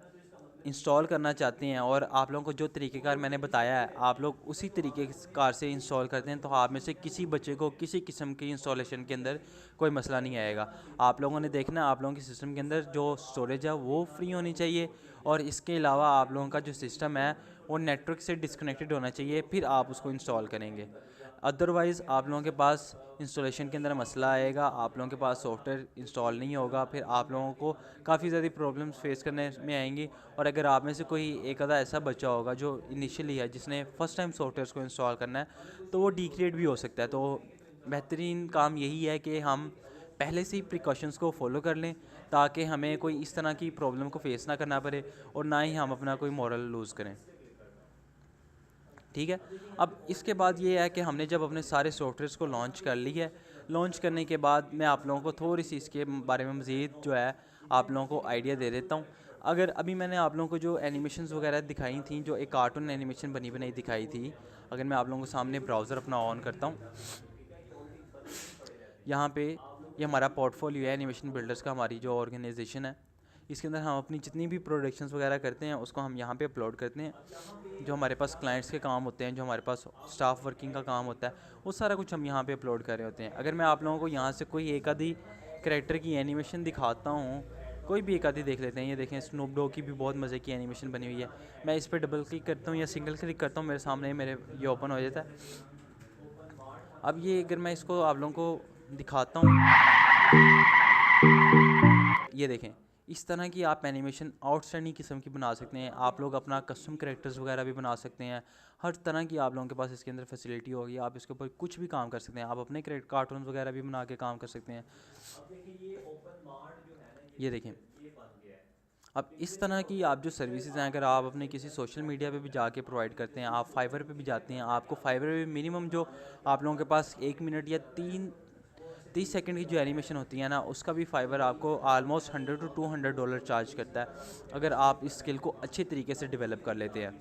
इंस्टॉल करना चाहते हैं और आप लोगों को जो तरीक़ेकार मैंने बताया है आप लोग उसी तरीक़ेकार से इंस्टॉल करते हैं, तो आप में से किसी बच्चे को किसी किस्म की इंस्टॉलेशन के अंदर कोई मसला नहीं आएगा। आप लोगों ने देखना आप लोगों के सिस्टम के अंदर जो स्टोरेज है वो फ्री होनी चाहिए, और इसके अलावा आप लोगों का जो सिस्टम है वो नेटवर्क से डिस्कनेक्टेड होना चाहिए, फिर आप उसको इंस्टॉल करेंगे। अदरवाइज़ आप लोगों के पास इंस्टॉलेशन के अंदर मसला आएगा, आप लोगों के पास सॉफ्टवेयर इंस्टॉल नहीं होगा, फिर आप लोगों को काफ़ी ज़्यादा प्रॉब्लम्स फेस करने में आएंगी। और अगर आप में से कोई एक आधा ऐसा बच्चा होगा जो इनिशियली है, जिसने फ़र्स्ट टाइम सॉफ्टवेयर को इंस्टॉल करना है, तो वो डिग्रेड भी हो सकता है। तो बेहतरीन काम यही है कि हम पहले से ही प्रिकॉशंस को फॉलो कर लें, ताकि हमें कोई इस तरह की प्रॉब्लम को फेस ना करना पड़े और ना ही हम अपना कोई मॉरल लूज़ करें। ठीक है। अब इसके बाद ये है कि हमने जब अपने सारे सॉफ्टवेयर्स को लॉन्च कर लिया है, लॉन्च करने के बाद मैं आप लोगों को थोड़ी सी इसके बारे में मज़ीद जो है आप लोगों को आइडिया दे देता हूँ। अगर अभी मैंने आप लोगों को जो एनिमेशंस वगैरह दिखाई थी, जो एक कार्टून एनिमेशन बनी बनाई दिखाई थी, अगर मैं आप लोगों के सामने ब्राउज़र अपना ऑन करता हूँ, यहाँ पे ये हमारा पोर्टफोलियो है एनिमेशन बिल्डर्स का, हमारी जो ऑर्गेनाइजेशन है, इसके अंदर हम अपनी जितनी भी प्रोडक्शंस वगैरह करते हैं उसको हम यहाँ पे अपलोड करते हैं। जो हमारे पास क्लाइंट्स के काम होते हैं, जो हमारे पास स्टाफ वर्किंग का काम होता है, वो सारा कुछ हम यहाँ पे अपलोड कर रहे होते हैं। अगर मैं आप लोगों को यहाँ से कोई एक आधी कैरेक्टर की एनिमेशन दिखाता हूँ, कोई भी एक आधी देख लेते हैं। ये देखें, स्नूप डॉग की भी बहुत मज़े की एनिमेशन बनी हुई है। मैं इस पर डबल क्लिक करता हूँ या सिंगल क्लिक करता हूँ, मेरे सामने मेरे ये ओपन हो जाता है। अब ये अगर मैं इसको आप लोगों को दिखाता हूँ, ये देखें, इस तरह की आप एनिमेशन आउटस्टैंडिंग किस्म की बना सकते हैं। आप लोग अपना कस्टम कैरेक्टर्स वगैरह भी बना सकते हैं। हर तरह की आप लोगों के पास इसके अंदर फैसिलिटी होगी, आप इसके ऊपर कुछ भी काम कर सकते हैं। आप अपने कार्टून वगैरह भी बना के काम कर सकते हैं। ये देखें, अब इस तरह की आप जो सर्विसेज हैं, अगर आप अपने किसी सोशल मीडिया पे भी जाके प्रोवाइड करते हैं, आप फाइवर पे भी जाते हैं, आपको फाइवर पे मिनिमम जो आप लोगों के पास 1 मिनट या 30 सेकंड की जो एनिमेशन होती है ना, उसका भी फाइवर आपको आलमोस्ट $100 to $200 चार्ज करता है, अगर आप इस स्किल को अच्छे तरीके से डेवलप कर लेते हैं।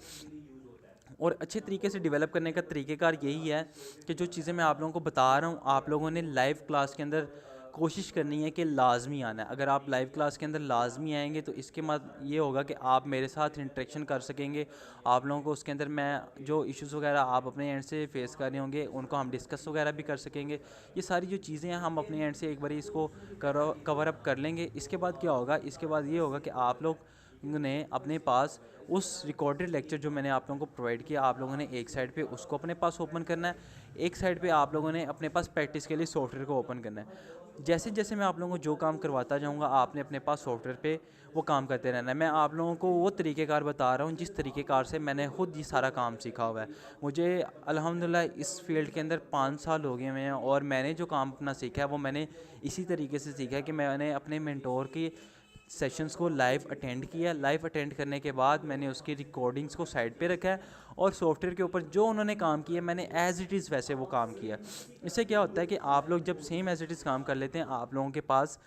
और अच्छे तरीके से डेवलप करने का तरीक़ेकार यही है कि जो चीज़ें मैं आप लोगों को बता रहा हूँ, आप लोगों ने लाइव क्लास के अंदर कोशिश करनी है कि लाजमी आना है। अगर आप लाइव क्लास के अंदर लाजमी आएंगे तो इसके बाद ये होगा कि आप मेरे साथ इंटरेक्शन कर सकेंगे। आप लोगों को उसके अंदर मैं जो इश्यूज़ वगैरह आप अपने एंड से फेस कर रहे होंगे उनको हम डिस्कस वगैरह भी कर सकेंगे। ये सारी जो चीज़ें हैं हम अपने एंड से एक बार इसको कवर अप कर लेंगे। इसके बाद क्या होगा, इसके बाद ये होगा कि आप लोग ने अपने पास उस रिकॉर्डेड लेक्चर जो मैंने आप लोगों को प्रोवाइड किया, आप लोगों ने एक साइड पे उसको अपने पास ओपन करना है, एक साइड पे आप लोगों ने अपने पास प्रैक्टिस के लिए सॉफ्टवेयर को ओपन करना है। जैसे जैसे मैं आप लोगों को जो काम करवाता जाऊंगा, आपने अपने पास सॉफ्टवेयर पे वो काम करते रहना है। मैं आप लोगों को वो तरीक़ेकार बता रहा हूँ जिस तरीक़ेकार से मैंने खुद ये सारा काम सीखा हुआ है। मुझे अल्हम्दुलिल्लाह इस फील्ड के अंदर 5 साल हो गए हैं, और मैंने जो काम अपना सीखा है वो मैंने इसी तरीके से सीखा है कि मैंने अपने मेंटोर की सेशंस को लाइव अटेंड किया। लाइव अटेंड करने के बाद मैंने उसकी रिकॉर्डिंग्स को साइड पे रखा है, और सॉफ्टवेयर के ऊपर जो उन्होंने काम किया मैंने एज़ इट इज़ वैसे वो काम किया। इससे क्या होता है कि आप लोग जब सेम एज़ इट इज़ काम कर लेते हैं, आप लोगों के पास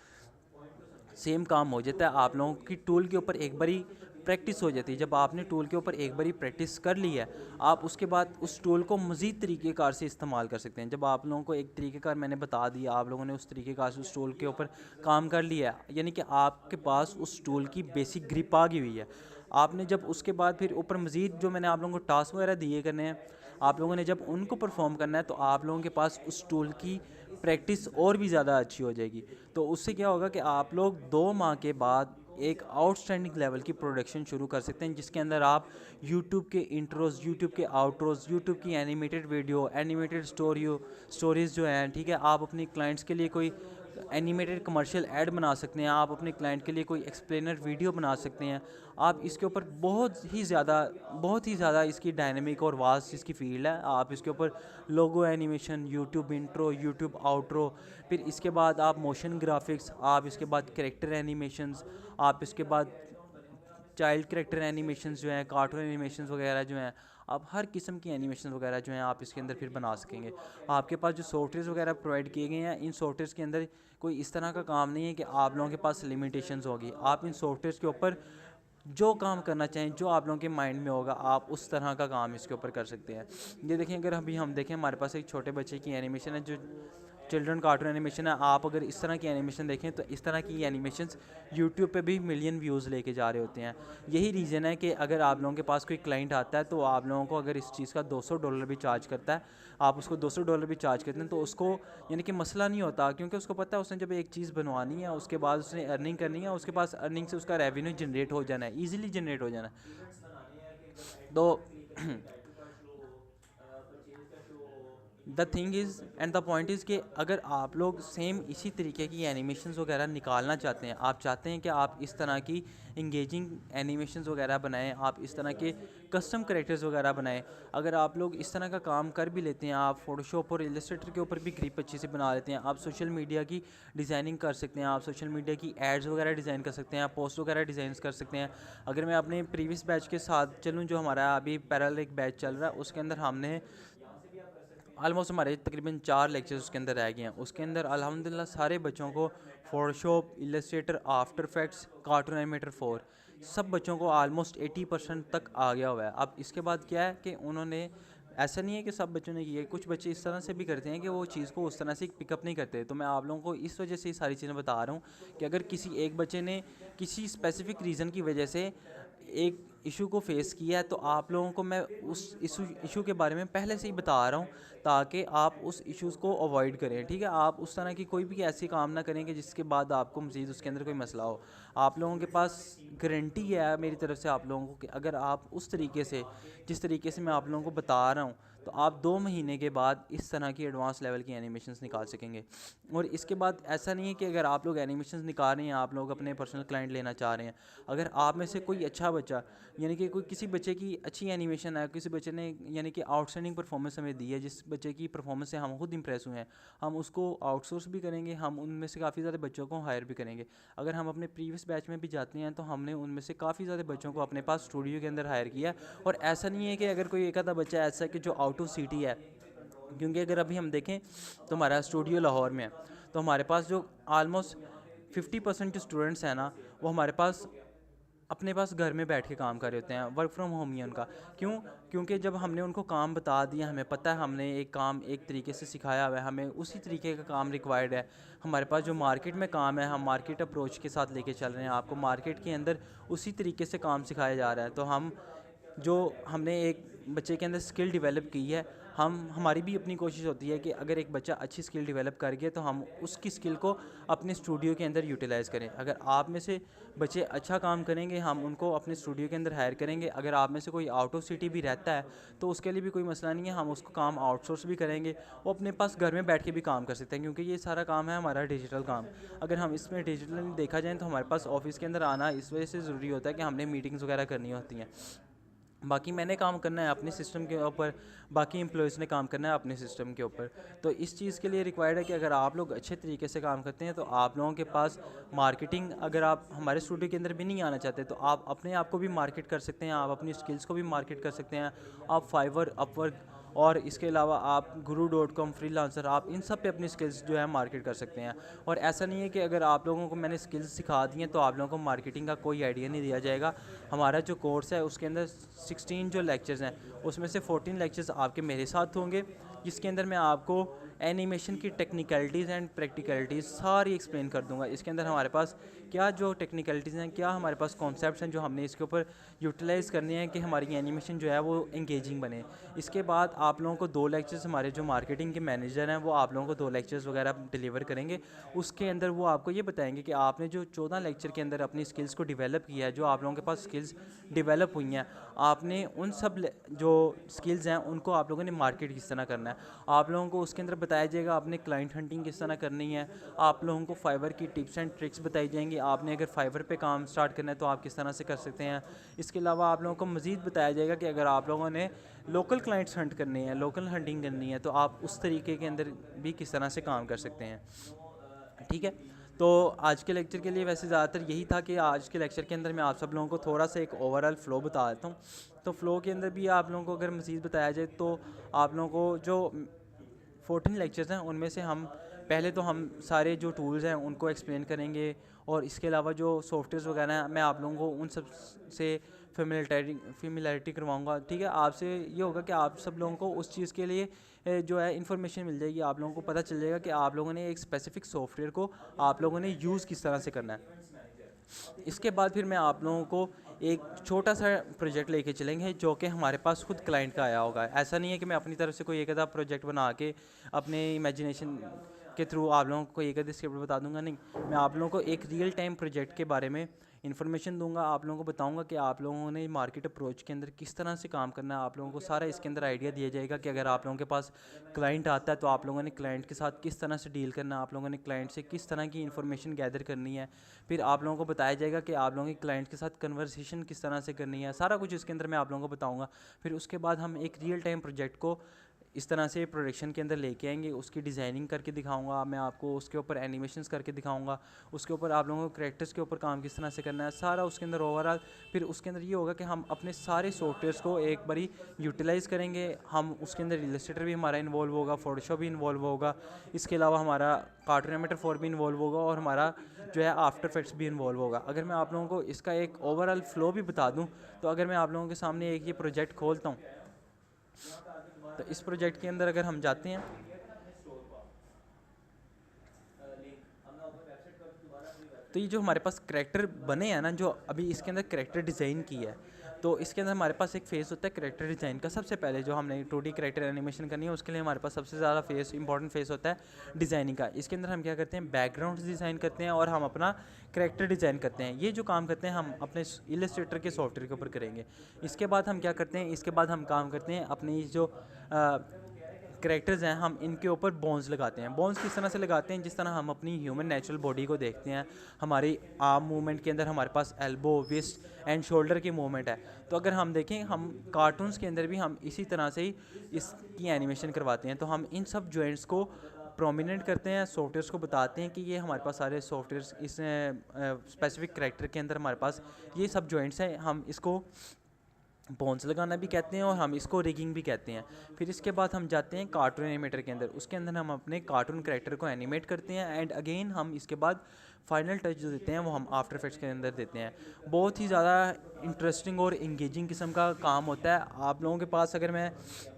सेम काम हो जाता है। आप लोगों की टूल के ऊपर एक बारी प्रैक्टिस हो जाती है। जब आपने टूल के ऊपर एक बारी प्रैक्टिस कर ली है, आप उसके बाद उस टूल को मज़ीद तरीक़ेकार से इस्तेमाल कर सकते हैं। जब आप लोगों को एक तरीक़ेकार मैंने बता दिया, आप लोगों ने उस तरीक़ेकार से उस टूल के ऊपर काम कर लिया है, यानी कि आपके पास उस टूल की बेसिक ग्रिप आ गई हुई है। आपने जब उसके बाद फिर ऊपर मज़ीद जो मैंने आप लोगों को टास्क वगैरह दिए करने हैं, आप लोगों ने जब उनको परफॉर्म करना है, तो आप लोगों के पास उस टूल की प्रैक्टिस और भी ज़्यादा अच्छी हो जाएगी। तो उससे क्या होगा कि आप लोग 2 माह के बाद एक आउटस्टैंडिंग लेवल की प्रोडक्शन शुरू कर सकते हैं, जिसके अंदर आप यूट्यूब के इंट्रोज़, यूट्यूब के आउट्रोज़, यूट्यूब की एनिमेटेड वीडियो, एनिमेटेड स्टोरीज़ जो हैं, ठीक है, आप अपने क्लाइंट्स के लिए कोई एनिमेटेड कमर्शियल ऐड बना सकते हैं, आप अपने क्लाइंट के लिए कोई एक्सप्लेनर वीडियो बना सकते हैं। आप इसके ऊपर बहुत ही ज़्यादा इसकी डायनेमिक और वास्ट इसकी फील्ड है। आप इसके ऊपर logo animation, YouTube intro, YouTube outro, फिर इसके बाद आप मोशन ग्राफिक्स, आप इसके बाद कैरेक्टर एनिमेशंस, आप इसके बाद चाइल्ड करेक्टर एनिमेशन जो हैं, कार्टून एनिमेशन वगैरह जो हैं, आप हर किस्म की एनिमेशन वगैरह जो हैं आप इसके अंदर फिर बना सकेंगे। आपके पास जो सॉफ्टवेयर वगैरह प्रोवाइड किए गए हैं, इन सॉफ्टवेयर के अंदर कोई इस तरह का काम नहीं है कि आप लोगों के पास लिमिटेशंस होगी। आप इन सॉफ्टवेयर के ऊपर जो काम करना चाहें, जो आप लोगों के माइंड में होगा, आप उस तरह का काम इसके ऊपर कर सकते हैं। ये देखें, अगर अभी हम देखें, हमारे पास एक छोटे बच्चे की एनिमेशन है जो चिल्ड्रन कार्टून एनिमेशन है। आप अगर इस तरह की एनिमेशन देखें तो इस तरह की एनिमेशंस यूट्यूब पे भी मिलियन व्यूज़ लेके जा रहे होते हैं। यही रीज़न है कि अगर आप लोगों के पास कोई क्लाइंट आता है तो आप लोगों को अगर इस चीज़ का $200 भी चार्ज करता है, आप उसको $200 भी चार्ज करते हैं, तो उसको यानी कि मसला नहीं होता, क्योंकि उसको पता है उसने जब एक चीज़ बनवानी है, उसके बाद उसने अर्निंग करनी है, उसके पास अर्निंग से उसका रेवेन्यू जनरेट हो जाना है, ईजिली जनरेट हो जाना है। तो the thing is and the point is कि अगर आप लोग सेम इसी तरीके की एनिमेशंस वगैरह निकालना चाहते हैं, आप चाहते हैं कि आप इस तरह की इंगेजिंग एनिमेशंस वगैरह बनाएं, आप इस तरह के कस्टम कैरेक्टर्स वगैरह बनाएं, अगर आप लोग इस तरह का काम कर भी लेते हैं, आप फोटोशॉप और इलस्ट्रेटर के ऊपर भी ग्रिप अच्छे से बना लेते हैं, आप सोशल मीडिया की डिज़ाइनिंग कर सकते हैं, आप सोशल मीडिया की एड्स वगैरह डिज़ाइन कर सकते हैं, आप पोस्ट वगैरह डिज़ाइन कर सकते हैं। अगर मैं अपने प्रीवियस बैच के साथ चलूँ, जो हमारा अभी पैरेलल एक बैच चल रहा है, उसके अंदर हमने ऑलमोस्ट हमारे तकरीबन 4 लेक्चर्स उसके अंदर रह गए हैं। उसके अंदर अल्हम्दुलिल्लाह सारे बच्चों को Photoshop, Illustrator, after effects, cartoon animator 4 सब बच्चों को ऑलमोस्ट 80% तक आ गया हुआ है। अब इसके बाद क्या है कि उन्होंने, ऐसा नहीं है कि सब बच्चों ने किया, कुछ बच्चे इस तरह से भी करते हैं कि वो चीज़ को उस तरह से पिकअप नहीं करते। तो मैं आप लोगों को इस वजह से ये सारी चीज़ें बता रहा हूँ कि अगर किसी एक बच्चे ने किसी स्पेसिफिक रीज़न की वजह से एक इशू को फेस किया है, तो आप लोगों को मैं उस इशू के बारे में पहले से ही बता रहा हूँ, ताकि आप उस इश्यूज़ को अवॉइड करें। ठीक है, आप उस तरह की कोई भी ऐसी काम ना करें कि जिसके बाद आपको मज़ीद उसके अंदर कोई मसला हो। आप लोगों के पास गारंटी है मेरी तरफ से आप लोगों को कि अगर आप उस तरीके से, जिस तरीके से मैं आप लोगों को बता रहा हूँ, तो आप 2 महीने के बाद इस तरह की एडवांस लेवल की एनिमेशंस निकाल सकेंगे। और इसके बाद ऐसा नहीं है कि अगर आप लोग एनिमेशंस निकाल रहे हैं, आप लोग अपने पर्सनल क्लाइंट लेना चाह रहे हैं, अगर आप में से कोई अच्छा बच्चा, यानी कि कोई किसी बच्चे की अच्छी एनिमेशन है, किसी बच्चे ने यानी कि आउटस्टैंडिंग परफॉर्मेंस हमें दी है, जिस बच्चे की परफॉर्मेंस से हम खुद इंप्रेस हुए हैं, हम उसको आउटसोर्स भी करेंगे, हम उनमें से काफ़ी ज़्यादा बच्चों को हायर भी करेंगे। अगर हम अपने प्रीवियस बैच में भी जाते हैं तो हमने उनमें से काफ़ी ज़्यादा बच्चों को अपने पास स्टूडियो के अंदर हायर किया। और ऐसा नहीं है कि अगर कोई एक आधा बच्चा ऐसा है कि जो आउट ऑफ सिटी है, क्योंकि अगर अभी हम देखें तो हमारा स्टूडियो लाहौर में है, तो हमारे पास जो ऑलमोस्ट 50% जो स्टूडेंट्स हैं ना, वो हमारे पास अपने पास घर में बैठ के काम कर रहे होते हैं, वर्क फ्रॉम होम ही है उनका। क्यों? क्योंकि जब हमने उनको काम बता दिया, हमें पता है, हमने एक काम एक तरीके से सिखाया हुआ है, हमें उसी तरीके का काम रिक्वायर्ड है। हमारे पास जो मार्केट में काम है, हम मार्केट अप्रोच के साथ लेके चल रहे हैं, आपको मार्केट के अंदर उसी तरीके से काम सिखाया जा रहा है। तो हम जो हमने एक बच्चे के अंदर स्किल डेवलप की है, हमारी भी अपनी कोशिश होती है कि अगर एक बच्चा अच्छी स्किल डेवलप कर गया तो हम उसकी स्किल को अपने स्टूडियो के अंदर यूटिलाइज़ करें। अगर आप में से बच्चे अच्छा काम करेंगे, हम उनको अपने स्टूडियो के अंदर हायर करेंगे। अगर आप में से कोई आउट ऑफ सिटी भी रहता है तो उसके लिए भी कोई मसला नहीं है, हम उसको काम आउटसोर्स भी करेंगे, वो अपने पास घर में बैठ के भी काम कर सकते हैं, क्योंकि ये सारा काम है हमारा डिजिटल काम। अगर हम इसमें डिजिटल देखा जाए तो हमारे पास ऑफिस के अंदर आना इस वजह से ज़रूरी होता है कि हमने मीटिंग्स वगैरह करनी होती हैं। बाकी मैंने काम करना है अपने सिस्टम के ऊपर, बाकी एम्प्लॉयज़ ने काम करना है अपने सिस्टम के ऊपर। तो इस चीज़ के लिए रिक्वायर्ड है कि अगर आप लोग अच्छे तरीके से काम करते हैं तो आप लोगों के पास मार्केटिंग, अगर आप हमारे स्टूडियो के अंदर भी नहीं आना चाहते तो आप अपने आप को भी मार्केट कर सकते हैं, आप अपनी स्किल्स को भी मार्केट कर सकते हैं। आप फाइवर, अपवर्क और इसके अलावा आप guru.com, फ्रीलांसर, आप इन सब पे अपनी स्किल्स जो है मार्केट कर सकते हैं। और ऐसा नहीं है कि अगर आप लोगों को मैंने स्किल्स सिखा दी हैं तो आप लोगों को मार्केटिंग का कोई आइडिया नहीं दिया जाएगा। हमारा जो कोर्स है उसके अंदर 16 जो लेक्चर्स हैं, उसमें से 14 लेक्चर्स आपके मेरे साथ होंगे, जिसके अंदर मैं आपको एनिमेशन की टेक्निकलिटीज़ एंड प्रैक्टिकलिटीज़ सारी एक्सप्लेन कर दूंगा। इसके अंदर हमारे पास क्या जो टेक्निकलिटीज़ हैं, क्या हमारे पास कॉन्सेप्ट्स हैं जो हमने इसके ऊपर यूटिलाइज़ करने हैं कि हमारी एनिमेशन जो है वो इंगेजिंग बने। इसके बाद आप लोगों को 2 लेक्चर्स, हमारे जो मार्केटिंग के मैनेजर हैं वो आप लोगों को 2 लेक्चर्स वगैरह डिलीवर करेंगे। उसके अंदर वो आपको ये बताएंगे कि आपने जो 14 लेक्चर के अंदर अपनी स्किल्स को डेवलप किया है, जो आप लोगों के पास स्किल्स डेवलप हुई हैं, आपने उन सब जो स्किल्स हैं उनको आप लोगों ने मार्केट किस तरह करना है। आप लोगों को उसके अंदर बताया जाएगा आपने क्लाइंट हंटिंग किस तरह करनी है। आप लोगों को फाइवर की टिप्स एंड ट्रिक्स बताई जाएंगी, आपने अगर फाइवर पे काम स्टार्ट करना है तो आप किस तरह से कर सकते हैं। इसके अलावा आप लोगों को मज़ीद बताया जाएगा कि अगर आप लोगों ने लोकल क्लाइंट्स हंट करने हैं, लोकल हंटिंग करनी है, तो आप उस तरीके के अंदर भी किस तरह से काम कर सकते हैं। ठीक है, तो आज के लेक्चर के लिए वैसे ज़्यादातर यही था कि आज के लेक्चर के अंदर मैं आप सब लोगों को थोड़ा सा एक ओवरऑल फ़्लो बता देता हूँ। तो फ़्लो के अंदर भी आप लोगों को अगर मज़ीद बताया जाए तो आप लोगों को जो 14 लेक्चर्स हैं उनमें से हम पहले तो हम सारे जो टूल्स हैं उनको एक्सप्लेन करेंगे, और इसके अलावा जो सॉफ्टवेयर्स वगैरह हैं मैं आप लोगों को उन सब से फेमिलियरिटी करवाऊंगा। ठीक है, आपसे ये होगा कि आप सब लोगों को उस चीज़ के लिए जो है इन्फॉर्मेशन मिल जाएगी, आप लोगों को पता चल जाएगा कि आप लोगों ने एक स्पेसिफिक सॉफ्टवेयर को आप लोगों ने यूज़ किस तरह से करना है। इसके बाद फिर मैं आप लोगों को एक छोटा सा प्रोजेक्ट लेके चलेंगे जो कि हमारे पास खुद क्लाइंट का आया होगा। ऐसा नहीं है कि मैं अपनी तरफ से कोई एक आधा प्रोजेक्ट बना के अपने इमेजिनेशन के थ्रू आप लोगों को एक आधी स्क्रिप्ट बता दूंगा, नहीं, मैं आप लोगों को एक रियल टाइम प्रोजेक्ट के बारे में इन्फॉर्मेशन दूंगा, आप लोगों को बताऊंगा कि आप लोगों ने मार्केट अप्रोच के अंदर किस तरह से काम करना है। आप लोगों को सारा इसके अंदर आइडिया दिया जाएगा कि अगर आप लोगों के पास क्लाइंट आता है तो आप लोगों ने क्लाइंट के साथ किस तरह से डील करना है, आप लोगों ने क्लाइंट से किस तरह की इन्फॉर्मेशन गैदर करनी है। फिर आप लोगों को बताया जाएगा कि आप लोगों के क्लाइंट के साथ कन्वर्सेशन किस तरह से करनी है, सारा कुछ इसके अंदर मैं आप लोगों को बताऊँगा। फिर उसके बाद हम एक रियल टाइम प्रोजेक्ट को इस तरह से प्रोडक्शन के अंदर लेके आएंगे, उसकी डिज़ाइनिंग करके दिखाऊंगा मैं आपको, उसके ऊपर एनिमेशंस करके दिखाऊंगा, उसके ऊपर आप लोगों को कैरेक्टर्स के ऊपर काम किस तरह से करना है, सारा उसके अंदर ओवरऑल। फिर उसके अंदर ये होगा कि हम अपने सारे सॉफ्टवेयर्स को एक बारी यूटिलाइज़ करेंगे। हम उसके अंदर इलस्ट्रेटर भी हमारा इन्वॉल्व होगा, फोटोशॉप भी इन्वॉल्व होगा, इसके अलावा हमारा कार्टून एनिमेटर 4 भी इन्वॉल्व होगा, और हमारा जो है आफ्टर इफेक्ट्स भी इन्वॉल्व होगा। अगर मैं आप लोगों को इसका एक ओवरऑल फ़्लो भी बता दूँ, तो अगर मैं आप लोगों के सामने एक ये प्रोजेक्ट खोलता हूँ, तो इस प्रोजेक्ट के अंदर अगर हम जाते हैं तो ये जो हमारे पास करैक्टर बने हैं ना, जो अभी इसके अंदर करैक्टर डिज़ाइन की है, तो इसके अंदर हमारे पास एक फेस होता है करैक्टर डिज़ाइन का। सबसे पहले जो हमने 2D करैक्टर एनिमेशन करनी है उसके लिए हमारे पास सबसे ज़्यादा इंपॉर्टेंट फेस होता है डिज़ाइनिंग का। इसके अंदर हम क्या करते हैं, बैकग्राउंड डिज़ाइन करते हैं और हम अपना करैक्टर डिज़ाइन करते हैं। ये जो काम करते हैं हम अपने इलस्ट्रेटर के सॉफ्टवेयर के ऊपर करेंगे। इसके बाद हम क्या करते हैं, इसके बाद हम काम करते हैं अपनी जो करैक्टर्स हैं, हम इनके ऊपर बोन्स लगाते हैं। बोन्स किस तरह से लगाते हैं, जिस तरह हम अपनी ह्यूमन नेचुरल बॉडी को देखते हैं, हमारी आर्म मूवमेंट के अंदर हमारे पास एल्बो, विस्ट एंड शोल्डर की मूवमेंट है। तो अगर हम देखें, हम कार्टून्स के अंदर भी हम इसी तरह से ही इसकी एनिमेशन करवाते हैं। तो हम इन सब जॉइंट्स को प्रोमिनेंट करते हैं, सॉफ्टवेयर्स को बताते हैं कि ये हमारे पास सारे सॉफ्टवेयर्स इस स्पेसिफिक करैक्टर के अंदर हमारे पास ये सब जॉइंट्स हैं। हम इसको बोन्स लगाना भी कहते हैं और हम इसको रिगिंग भी कहते हैं। फिर इसके बाद हम जाते हैं कार्टून एनिमेटर के अंदर, उसके अंदर हम अपने कार्टून कैरेक्टर को एनिमेट करते हैं, एंड अगेन हम इसके बाद फाइनल टच जो देते हैं वो हम आफ्टर इफेक्ट्स के अंदर देते हैं। बहुत ही ज़्यादा इंटरेस्टिंग और इंगेजिंग किस्म का काम होता है। आप लोगों के पास अगर मैं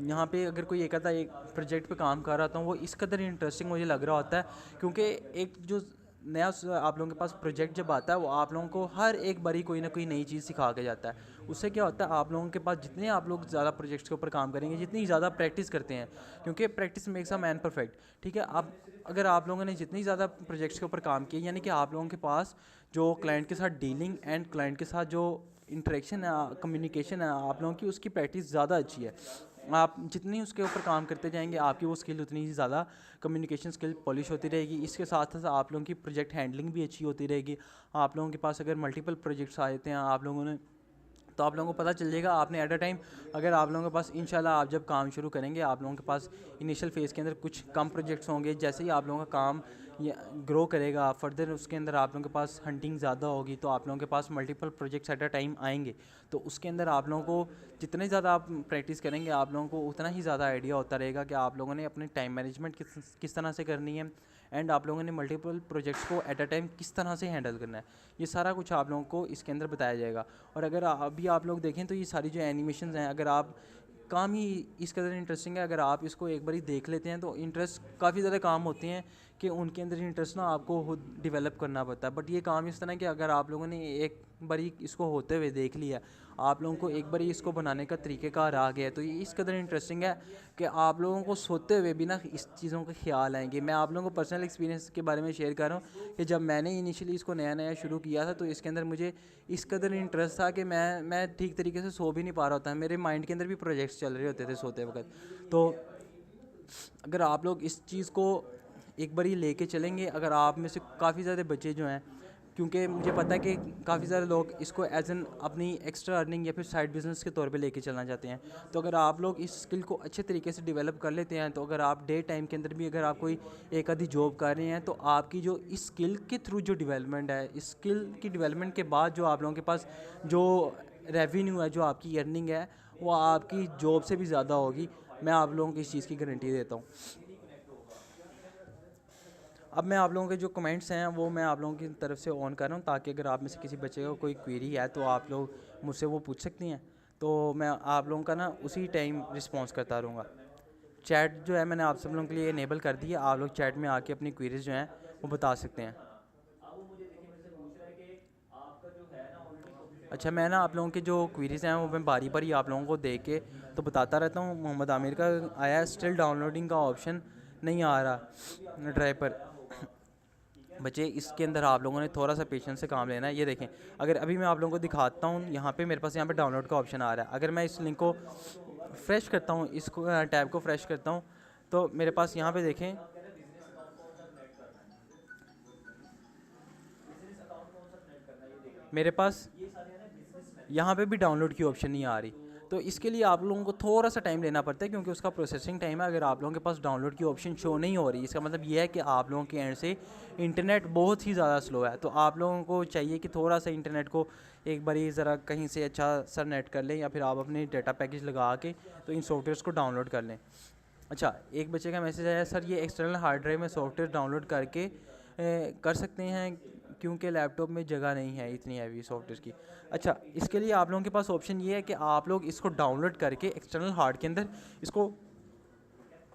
यहाँ पे अगर कोई एक आधा एक प्रोजेक्ट पे काम कर रहा हूँ, वो इस कदर इंटरेस्टिंग मुझे लग रहा होता है, क्योंकि एक जो नया आप लोगों के पास प्रोजेक्ट जब आता है वो आप लोगों को हर एक बारी कोई ना कोई नई चीज़ सिखा के जाता है। उससे क्या होता है, आप लोगों के पास जितने आप लोग ज़्यादा प्रोजेक्ट्स के ऊपर काम करेंगे, जितनी ज़्यादा प्रैक्टिस करते हैं, क्योंकि practice makes a man perfect. ठीक है, आप अगर आप लोगों ने जितनी ज़्यादा प्रोजेक्ट्स के ऊपर काम किया, यानी कि आप लोगों के पास जो क्लाइंट के साथ डीलिंग एंड क्लाइंट के साथ जो इंटरेक्शन है, कम्युनिकेशन है आप लोगों की, उसकी प्रैक्टिस ज़्यादा अच्छी है। आप जितनी उसके ऊपर काम करते जाएंगे, आपकी वो स्किल उतनी ही ज़्यादा कम्युनिकेशन स्किल पॉलिश होती रहेगी। इसके साथ साथ आप लोगों की प्रोजेक्ट हैंडलिंग भी अच्छी होती रहेगी। आप लोगों के पास अगर मल्टीपल प्रोजेक्ट्स आ जाते हैं आप लोगों ने, तो आप लोगों को पता चल जाएगा आपने एट अ टाइम, अगर आप लोगों के पास इंशाल्लाह आप जब काम शुरू करेंगे, आप लोगों के पास इनिशियल फेज़ के अंदर कुछ कम प्रोजेक्ट्स होंगे। जैसे ही आप लोगों का काम ग्रो करेगा फर्दर, उसके अंदर आप लोगों के पास हंटिंग ज़्यादा होगी, तो आप लोगों के पास multiple projects at a time आएंगे। तो उसके अंदर आप लोगों को जितने ज़्यादा आप प्रैक्टिस करेंगे, आप लोगों को उतना ही ज़्यादा आइडिया होता रहेगा कि आप लोगों ने अपनी टाइम मैनेजमेंट किस तरह से करनी है, एंड आप लोगों ने मल्टीपल प्रोजेक्ट्स को एट अ टाइम किस तरह से हैंडल करना है। ये सारा कुछ आप लोगों को इसके अंदर बताया जाएगा। और अगर अभी आप लोग देखें तो ये सारी जो एनिमेशन हैं, अगर आप काम ही इस कदर इंटरेस्टिंग है, अगर आप इसको एक बार देख लेते हैं तो इंटरेस्ट काफ़ी ज़्यादा काम होते हैं कि उनके अंदर इंटरेस्ट ना आपको खुद डिवेलप करना पड़ता है। बट ये काम इस तरह कि अगर आप लोगों ने एक बारी इसको होते हुए देख लिया, आप लोगों को एक बारी इसको बनाने का तरीक़ेकार आ गया, तो ये इस कदर इंटरेस्टिंग है कि आप लोगों को सोते हुए भी ना इस चीज़ों के ख्याल आएंगे। मैं आप लोगों को पर्सनल एक्सपीरियंस के बारे में शेयर कर रहा हूँ कि जब मैंने इनिशियली इसको नया नया शुरू किया था, तो इसके अंदर मुझे इस कदर इंटरेस्ट था कि मैं ठीक तरीके से सो भी नहीं पा रहा होता, मेरे माइंड के अंदर भी प्रोजेक्ट्स चल रहे होते थे सोते वक्त। तो अगर आप लोग इस चीज़ को एक बारी लेके चलेंगे, अगर आप में से काफ़ी ज़्यादा बच्चे जो हैं क्योंकि मुझे पता है कि काफ़ी सारे लोग इसको एज एन अपनी एक्स्ट्रा अर्निंग या फिर साइड बिजनेस के तौर पे लेके चलना चाहते हैं। तो अगर आप लोग इस स्किल को अच्छे तरीके से डेवलप कर लेते हैं, तो अगर आप डे टाइम के अंदर भी अगर आप कोई एक आधी जॉब कर रहे हैं, तो आपकी जो इस स्किल के थ्रू जो डेवलपमेंट है, इस स्किल की डेवलपमेंट के बाद जो आप लोगों के पास जो रेवेन्यू है, जो आपकी अर्निंग है, वो आपकी जॉब से भी ज़्यादा होगी। मैं आप लोगों को इस चीज़ की गारंटी देता हूँ। अब मैं आप लोगों के जो कमेंट्स हैं वो मैं आप लोगों की तरफ से ऑन कर रहा हूँ, ताकि अगर आप में से किसी बच्चे को कोई क्वेरी है तो आप लोग मुझसे वो पूछ सकती हैं। तो मैं आप लोगों का ना उसी टाइम रिस्पॉन्स करता रहूँगा। चैट जो है मैंने आप सब लोगों के लिए इनेबल कर दी है। आप लोग चैट में आके अपनी क्वेरीज जो हैं वो बता सकते हैं। अच्छा, मैं ना आप लोगों के जो क्वेरीज हैं वो मैं बारी बारी आप लोगों को देख के तो बताता रहता हूँ। मोहम्मद आमिर का आया है, स्टिल डाउनलोडिंग का ऑप्शन नहीं आ रहा ड्राइव पर। बच्चे इसके अंदर आप लोगों ने थोड़ा सा पेशेंस से काम लेना है। ये देखें, अगर अभी मैं आप लोगों को दिखाता हूँ, यहाँ पे मेरे पास यहाँ पे डाउनलोड का ऑप्शन आ रहा है। अगर मैं इस लिंक को फ्रेश करता हूँ, इसको टैब को फ्रेश करता हूँ, तो मेरे पास यहाँ पे देखें, मेरे पास यहाँ पे भी डाउनलोड की ऑप्शन नहीं आ रही। तो इसके लिए आप लोगों को थोड़ा सा टाइम लेना पड़ता है, क्योंकि उसका प्रोसेसिंग टाइम है। अगर आप लोगों के पास डाउनलोड की ऑप्शन शो नहीं हो रही, इसका मतलब ये है कि आप लोगों के एंड से इंटरनेट बहुत ही ज़्यादा स्लो है। तो आप लोगों को चाहिए कि थोड़ा सा इंटरनेट को एक बारी ज़रा कहीं से अच्छा सा नेट कर लें, या फिर आप अपने डाटा पैकेज लगा के तो इन सॉफ्टवेयर्स को डाउनलोड कर लें। अच्छा, एक बच्चे का मैसेज आया, सर ये एक्सटर्नल हार्ड ड्राइव में सॉफ्टवेयर डाउनलोड करके कर सकते हैं, क्योंकि लैपटॉप में जगह नहीं है इतनी हैवी सॉफ्टवेयर की। अच्छा, इसके लिए आप लोगों के पास ऑप्शन ये है कि आप लोग इसको डाउनलोड करके एक्सटर्नल हार्ड के अंदर इसको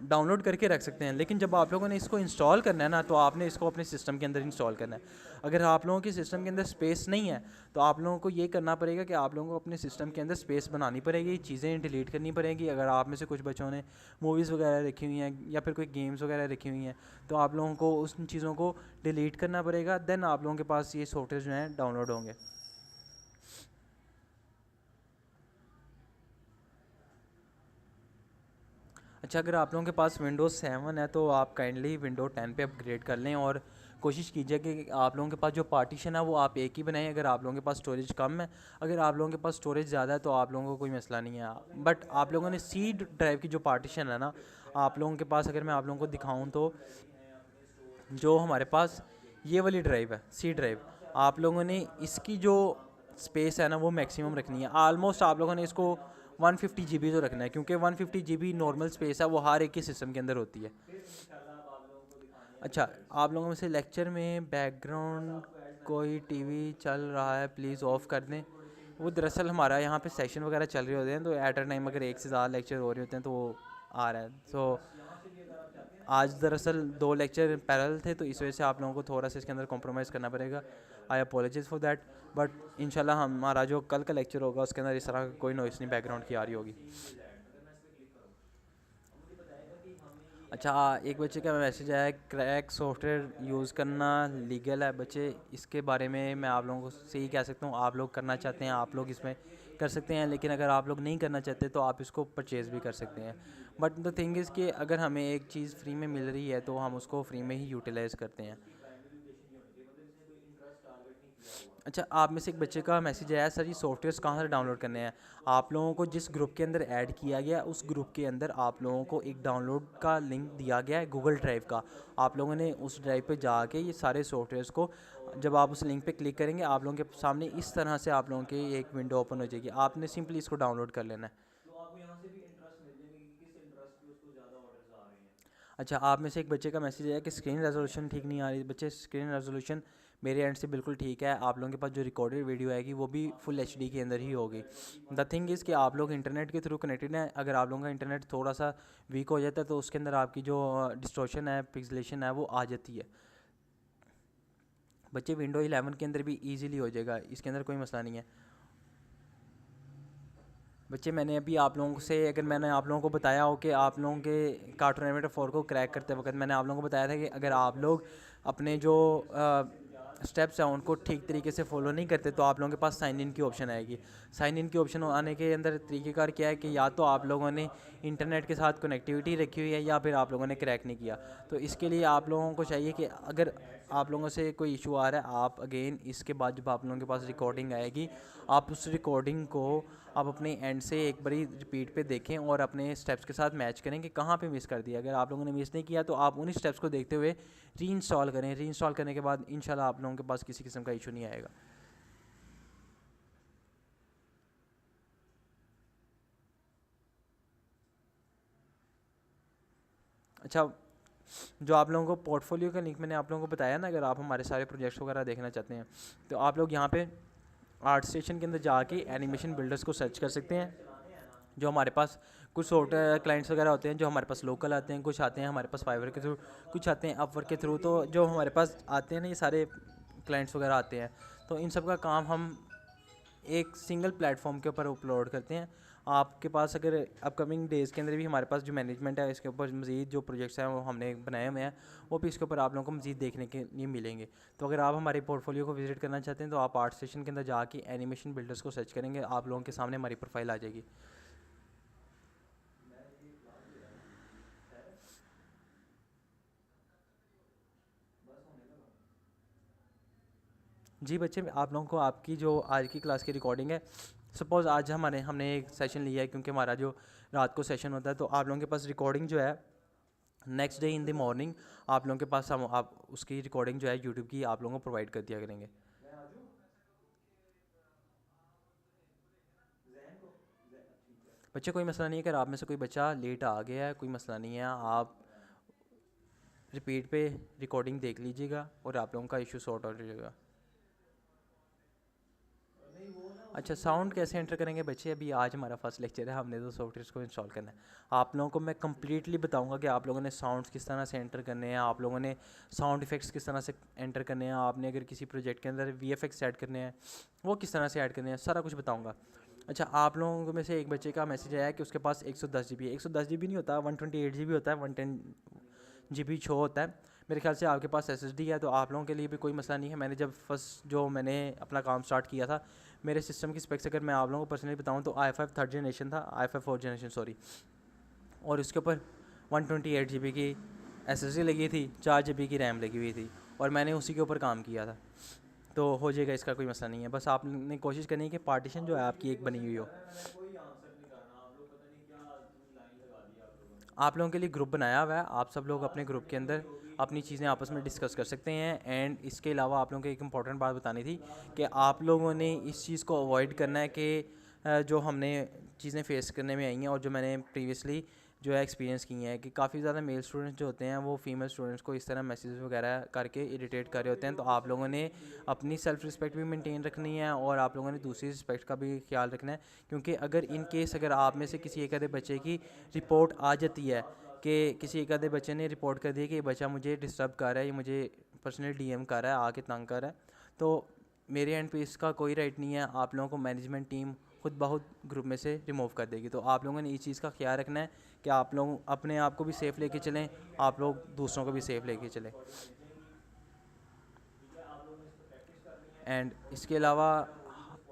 डाउनलोड करके रख सकते हैं। लेकिन जब आप लोगों ने इसको इंस्टॉल करना है ना, तो आपने इसको अपने सिस्टम के अंदर इंस्टॉल करना है। अगर आप लोगों के सिस्टम के अंदर स्पेस नहीं है, तो आप लोगों को ये करना पड़ेगा कि आप लोगों को अपने सिस्टम के अंदर स्पेस बनानी पड़ेगी, चीज़ें डिलीट करनी पड़ेगी। अगर आप में से कुछ बच्चों ने मूवीज़ वगैरह रखी हुई हैं या फिर कोई गेम्स वगैरह रखी हुई हैं, तो आप लोगों को उन चीज़ों को डिलीट करना पड़ेगा। देन आप लोगों के पास ये सॉफ्टवेयर जो हैं डाउनलोड होंगे। अच्छा, अगर आप लोगों के पास विंडोज़ 7 है, तो आप काइंडली विंडो 10 पे अपग्रेड कर लें, और कोशिश कीजिए कि आप लोगों के पास जो पार्टीशन है वो आप एक ही बनाएं। अगर आप लोगों के पास स्टोरेज कम है, अगर आप लोगों के पास स्टोरेज ज़्यादा है, तो आप लोगों को कोई मसला नहीं है। बट आप लोगों ने सी ड्राइव की जो पार्टीशन है ना, आप लोगों के पास, अगर मैं आप लोगों को दिखाऊँ तो जो हमारे पास ये वाली ड्राइव है सी ड्राइव, आप लोगों ने इसकी जो स्पेस है ना वो मैक्सिमम रखनी है। आलमोस्ट आप लोगों ने इसको 150 GB तो रखना है, क्योंकि 150 GB नॉर्मल स्पेस है, वो हर एक के सिस्टम के अंदर होती है। अच्छा, आप लोगों में से लेक्चर में बैकग्राउंड कोई टीवी चल रहा है, प्लीज़ ऑफ़ कर दें। वो दरअसल हमारा यहाँ पे सेशन वगैरह चल रहे होते हैं, तो एट अ टाइम अगर एक से ज़्यादा लेक्चर हो रहे होते हैं तो वो आ रहा है। सो आज दरअसल 2 लेक्चर पैरेलल थे, तो इस वजह से आप लोगों को थोड़ा सा इसके अंदर कॉम्प्रोमाइज़ करना पड़ेगा। आई अपोलोजाइज़ फॉर दैट, बट इंशाल्लाह हमारा जो कल का लेक्चर होगा उसके अंदर इस तरह का कोई नॉइस नहीं बैकग्राउंड की आ रही होगी। अच्छा, एक बच्चे का मैसेज आया है, क्रैक सॉफ्टवेयर यूज़ करना लीगल है। बच्चे, इसके बारे में मैं आप लोगों को से ही कह सकता हूँ, आप लोग करना चाहते हैं आप लोग इसमें कर सकते हैं, लेकिन अगर आप लोग नहीं करना चाहते तो आप इसको परचेज़ भी कर सकते हैं। बट द थिंग इज़ कि अगर हमें एक चीज़ फ्री में मिल रही है तो हम उसको फ्री में ही यूटिलाइज़ करते हैं। अच्छा, आप में से एक बच्चे का मैसेज आया, सर ये सॉफ्टवेयर्स कहाँ से डाउनलोड करने हैं। आप लोगों को जिस ग्रुप के अंदर ऐड किया गया, उस ग्रुप के अंदर आप लोगों को एक डाउनलोड का लिंक दिया गया है गूगल ड्राइव का। आप लोगों ने उस ड्राइव पे जाके ये सारे सॉफ्टवेयर्स को, जब आप उस लिंक पे क्लिक करेंगे, आप लोगों के सामने इस तरह से आप लोगों की एक विंडो ओपन हो जाएगी। आपने सिंपली इसको डाउनलोड कर लेना है। अच्छा, आप में से एक बच्चे का मैसेज है कि स्क्रीन रेजोल्यूशन ठीक नहीं आ रही। बच्चे, स्क्रीन रेजोल्यूशन मेरे एंड से बिल्कुल ठीक है। आप लोगों के पास जो रिकॉर्डेड वीडियो आएगी वो भी फुल HD के अंदर ही होगी। द थिंग इज़ कि आप लोग इंटरनेट के थ्रू कनेक्टेड हैं। अगर आप लोगों का इंटरनेट थोड़ा सा वीक हो जाता है तो उसके अंदर आपकी जो डिस्टॉर्शन है, पिक्सेलेशन है, वो आ जाती है। बच्चे, विंडो 11 के अंदर भी ईजीली हो जाएगा, इसके अंदर कोई मसला नहीं है। बच्चे, मैंने अभी आप लोगों से, अगर मैंने आप लोगों को बताया हो कि आप लोगों के कार्टून एनिमेटर 4 को क्रैक करते वक्त मैंने आप लोगों को बताया था कि अगर आप लोग अपने जो स्टेप्स हैं उनको ठीक तरीके से फॉलो नहीं करते तो आप लोगों के पास साइन इन की ऑप्शन आएगी। साइन इन की ऑप्शन आने के अंदर तरीक़ेकार क्या है कि या तो आप लोगों ने इंटरनेट के साथ कनेक्टिविटी रखी हुई है, या फिर आप लोगों ने क्रैक नहीं किया। तो इसके लिए आप लोगों को चाहिए कि अगर आप लोगों से कोई इशू आ रहा है, आप अगेन इसके बाद जब आप लोगों के पास रिकॉर्डिंग आएगी, आप उस रिकॉर्डिंग को आप अपने एंड से एक बारी रिपीट पे देखें और अपने स्टेप्स के साथ मैच करें कि कहाँ पे मिस कर दिया। अगर आप लोगों ने मिस नहीं किया तो आप उन्हीं स्टेप्स को देखते हुए रीइंस्टॉल करें। रीइंस्टॉल करने के बाद इंशाल्लाह आप लोगों के पास किसी किस्म का इशू नहीं आएगा। अच्छा, जो आप लोगों को पोर्टफोलियो का लिंक मैंने आप लोगों को बताया ना, अगर आप हमारे सारे प्रोजेक्ट्स वगैरह देखना चाहते हैं तो आप लोग यहाँ पे आर्ट स्टेशन के अंदर जाके एनिमेशन बिल्डर्स को सर्च कर सकते हैं। जो हमारे पास कुछ सॉफ्टवेयर क्लाइंट्स वगैरह होते हैं जो हमारे पास लोकल आते हैं, कुछ आते हैं हमारे पास फाइवर के थ्रू, कुछ आते हैं अपवर्क के थ्रू। तो जो हमारे पास आते हैं ना, ये सारे क्लाइंट्स वगैरह आते हैं, तो इन सब का काम हम एक सिंगल प्लेटफॉर्म के ऊपर अपलोड करते हैं। आपके पास अगर अपकमिंग डेज़ के अंदर भी हमारे पास जो मैनेजमेंट है इसके ऊपर मज़ीद जो प्रोजेक्ट्स हैं वो हमने बनाए हुए हैं, वो भी इसके ऊपर आप लोगों को मज़ीद देखने के लिए मिलेंगे। तो अगर आप हमारे पोर्टफोलियो को विजिट करना चाहते हैं तो आप आर्ट स्टेशन के अंदर जाके एनिमेशन बिल्डर्स को सर्च करेंगे, आप लोगों के सामने हमारी प्रोफाइल आ जाएगी। जी बच्चे, आप लोगों को आपकी जो आज की क्लास की रिकॉर्डिंग है, सपोज़ आज हमने एक सेशन लिया है क्योंकि हमारा जो रात को सेशन होता है, तो आप लोगों के पास रिकॉर्डिंग जो है next day in the morning आप लोगों के पास हम आप उसकी रिकॉर्डिंग जो है यूट्यूब की आप लोगों को प्रोवाइड कर दिया करेंगे। बच्चे कोई मसला नहीं है, अगर आप में से कोई बच्चा लेट आ गया है कोई मसला नहीं है, आप रिपीट पे रिकॉर्डिंग देख लीजिएगा और आप लोगों का इशू सॉर्ट हो जाएगा। अच्छा, साउंड कैसे एंटर करेंगे बच्चे? अभी आज हमारा फर्स्ट लेक्चर है, हमने तो सॉफ्टवेयर को इंस्टॉल करना है। आप लोगों को मैं कम्प्लीटली बताऊंगा कि आप लोगों ने साउंड्स किस तरह से एंटर करने हैं, आप लोगों ने साउंड इफेक्ट्स किस तरह से एंटर करने हैं, आपने अगर किसी प्रोजेक्ट के अंदर VFX ऐड करने हैं वो किस तरह से ऐड करने हैं, सारा कुछ बताऊँगा। अच्छा, आप लोगों में से एक बच्चे का मैसेज आया कि उसके पास 110 GB है। 110 GB नहीं होता, 128 GB होता है, 110 GB शो होता है। मेरे ख्याल से आपके पास SSD है, तो आप लोगों के लिए भी कोई मसला नहीं है। मैंने जब मैंने अपना काम स्टार्ट किया था, मेरे सिस्टम की स्पेक्स अगर मैं आप लोगों को पर्सनली बताऊं तो i5 थर्ड जनरेशन था, i5 फोर्थ जनरेशन सॉरी, और उसके ऊपर 128 GB की SSD लगी थी, 4 GB की रैम लगी हुई थी, और मैंने उसी के ऊपर काम किया था। तो हो जाएगा, इसका कोई मसला नहीं है। बस आपने कोशिश करनी है कि पार्टीशन जो है आपकी एक बनी हुई हो। आप लोगों के लिए ग्रुप बनाया हुआ है, आप सब लोग अपने ग्रुप के अंदर अपनी चीज़ें आपस में डिस्कस कर सकते हैं। एंड इसके अलावा आप लोगों को एक इंपॉर्टेंट बात बतानी थी कि आप लोगों ने इस चीज़ को अवॉइड करना है कि जो हमने चीज़ें फेस करने में आई हैं और जो मैंने प्रीवियसली जो है एक्सपीरियंस की हैं कि काफ़ी ज़्यादा मेल स्टूडेंट्स जो होते हैं वो फीमेल स्टूडेंट्स को इस तरह मैसेज वगैरह करके इरिटेट कर रहे होते हैं। तो आप लोगों ने अपनी सेल्फ़ रिस्पेक्ट भी मेंटेन रखनी है और आप लोगों ने दूसरी रिस्पेक्ट का भी ख्याल रखना है, क्योंकि अगर इन केस अगर आप में से किसी एक आधे बच्चे की रिपोर्ट आ जाती है कि किसी एक आधे बच्चे ने रिपोर्ट कर दिया कि ये बच्चा मुझे डिस्टर्ब कर रहा है, ये मुझे पर्सनली DM कर रहा है, आके तंग कर रहा है, तो मेरे एंड पे इसका कोई राइट नहीं है। आप लोगों को मैनेजमेंट टीम खुद बहुत ग्रुप में से रिमूव कर देगी। तो आप लोगों ने इस चीज़ का ख्याल रखना है कि आप लोग अपने आप को भी सेफ़ लेके चलें, आप लोग दूसरों को भी सेफ़ लेके चलें। एंड इसके अलावा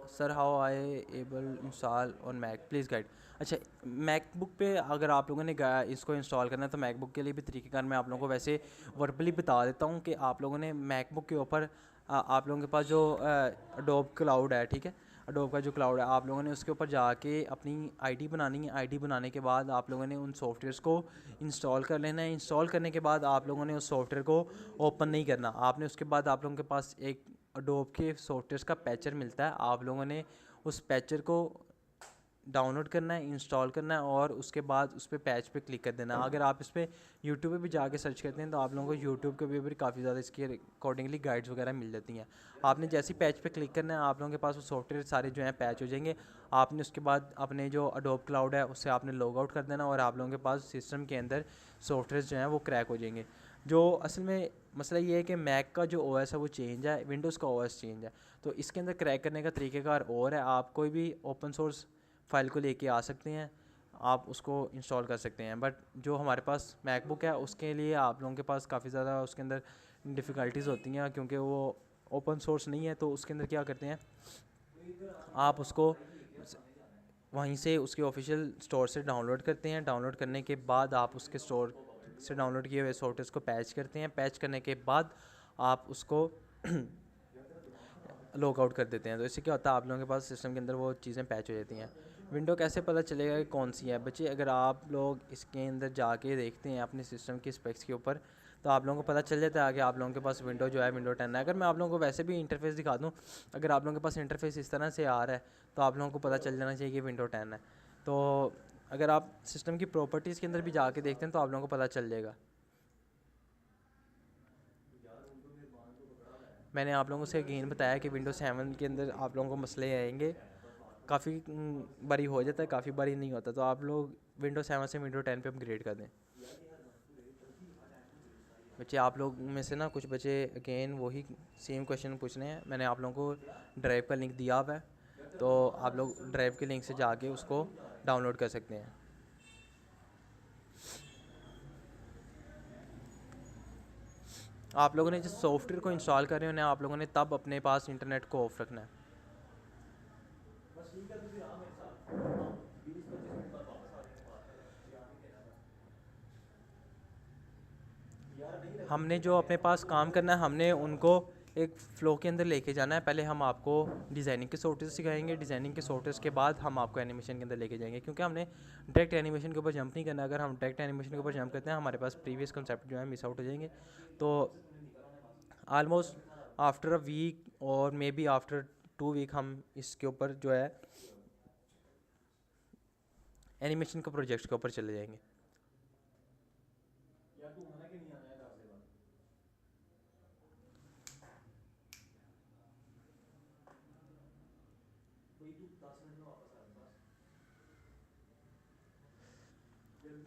sir, how I able install on Mac, please guide. अच्छा, मैकबुक पे अगर आप लोगों ने इसको इंस्टॉल करना है तो मैकबुक के लिए भी तरीक़ेकार मैं आप लोगों को वैसे वर्बली बता देता हूँ कि आप लोगों ने मैकबुक के ऊपर आप लोगों के पास जो अडोब क्लाउड है, ठीक है, अडोब का जो क्लाउड है, आप लोगों ने उसके ऊपर जाके अपनी ID बनानी है। ID बनाने के बाद आप लोगों ने उन सॉफ्टवेयर्स को इंस्टॉल कर लेना है। इंस्टॉल करने के बाद आप लोगों ने उस सॉफ्टवेयर को ओपन नहीं करना आपने। उसके बाद आप लोगों के पास एक अडोब के सॉफ्टवेयर्स का पैचर मिलता है, आप लोगों ने उस पैचर को डाउनलोड करना है, इंस्टॉल करना है और उसके बाद उस पर पैच पे क्लिक कर देना है। अगर आप इस पर यूट्यूब पे भी जाके सर्च करते हैं तो आप लोगों को यूट्यूब के भी काफ़ी ज़्यादा इसके अकॉर्डिंगली गाइड्स वगैरह मिल जाती हैं। आपने जैसे ही पैच पे क्लिक करना है, आप लोगों के पास वो सॉफ्टवेयर सारे जो हैं पैच हो जाएंगे। आपने उसके बाद अपने जो अडोब क्लाउड है उससे आपने लॉग आउट कर देना और आप लोगों के पास सिस्टम के अंदर सॉफ्टवेयर जो हैं वो क्रैक हो जाएंगे। जो असल में मसला ये है कि मैक का जो OS है वो चेंज है, विंडोज़ का OS चेंज है, तो इसके अंदर क्रैक करने का तरीक़ेकार और है। आप कोई भी ओपन सोर्स फाइल को लेके आ सकते हैं, आप उसको इंस्टॉल कर सकते हैं। बट जो हमारे पास मैकबुक है उसके लिए आप लोगों के पास काफ़ी ज़्यादा उसके अंदर डिफ़िकल्टीज़ होती हैं, क्योंकि वो ओपन सोर्स नहीं है। तो उसके अंदर क्या करते हैं, आप उसको वहीं से उसके ऑफिशियल स्टोर से डाउनलोड करते हैं। डाउनलोड करने के बाद आप उसके स्टोर से डाउनलोड किए हुए सॉफ्टवेयर को पैच करते हैं। पैच करने के बाद आप उसको लॉग आउट कर देते हैं। तो इससे क्या होता है, आप लोगों के पास सिस्टम के अंदर वो चीज़ें पैच हो जाती हैं। विंडो कैसे पता चलेगा कि कौन सी है बच्चे? अगर आप लोग इसके अंदर जाके देखते हैं अपने सिस्टम की स्पेक्स के ऊपर, तो आप लोगों को पता चल जाता है कि आप लोगों के पास विंडो जो है विंडो 10 है। अगर मैं आप लोगों को वैसे भी इंटरफेस दिखा दूँ, अगर आप लोगों के पास इंटरफेस इस तरह से आ रहा है, तो आप लोगों को पता चल जाना चाहिए कि विंडो 10 है। तो अगर आप सिस्टम की प्रॉपर्टीज़ के अंदर भी जाके देखते हैं तो आप लोगों को पता चल जाएगा। मैंने आप लोगों से अगेन बताया कि विंडो 7 के अंदर आप लोगों को मसले आएंगे, काफ़ी बारी हो जाता है, काफ़ी बारी नहीं होता। तो आप लोग विंडो 7 से विंडो 10 पे अपग्रेड कर दें। बच्चे आप लोग में से ना कुछ बच्चे अगेन वही सेम क्वेश्चन पूछ रहे हैं। मैंने आप लोगों को ड्राइव का लिंक दिया हुआ है, तो आप लोग ड्राइव के लिंक से जाके उसको डाउनलोड कर सकते हैं। आप लोगों ने जिस सॉफ्टवेयर को इंस्टॉल कर रहे हो ना, आप लोगों ने तब अपने पास इंटरनेट को ऑफ रखना है। हमने जो अपने पास काम करना है, हमने उनको एक फ़्लो के अंदर लेके जाना है। पहले हम आपको डिज़ाइनिंग के सॉफ्टवेयर सिखाएंगे, डिज़ाइनिंग के सॉफ्टवेयर के बाद हम आपको एनिमेशन के अंदर लेके जाएंगे, क्योंकि हमने डायरेक्ट एनिमेशन के ऊपर जंप नहीं करना। अगर हम डायरेक्ट एनिमेशन के ऊपर जंप करते हैं, हमारे पास प्रीवियस कंसेप्ट जो है मिस आउट हो जाएंगे। तो ऑलमोस्ट आफ्टर अ वीक और मे बी आफ्टर 2 वीक हम इसके ऊपर जो है एनिमेशन के प्रोजेक्ट के ऊपर चले जाएंगे।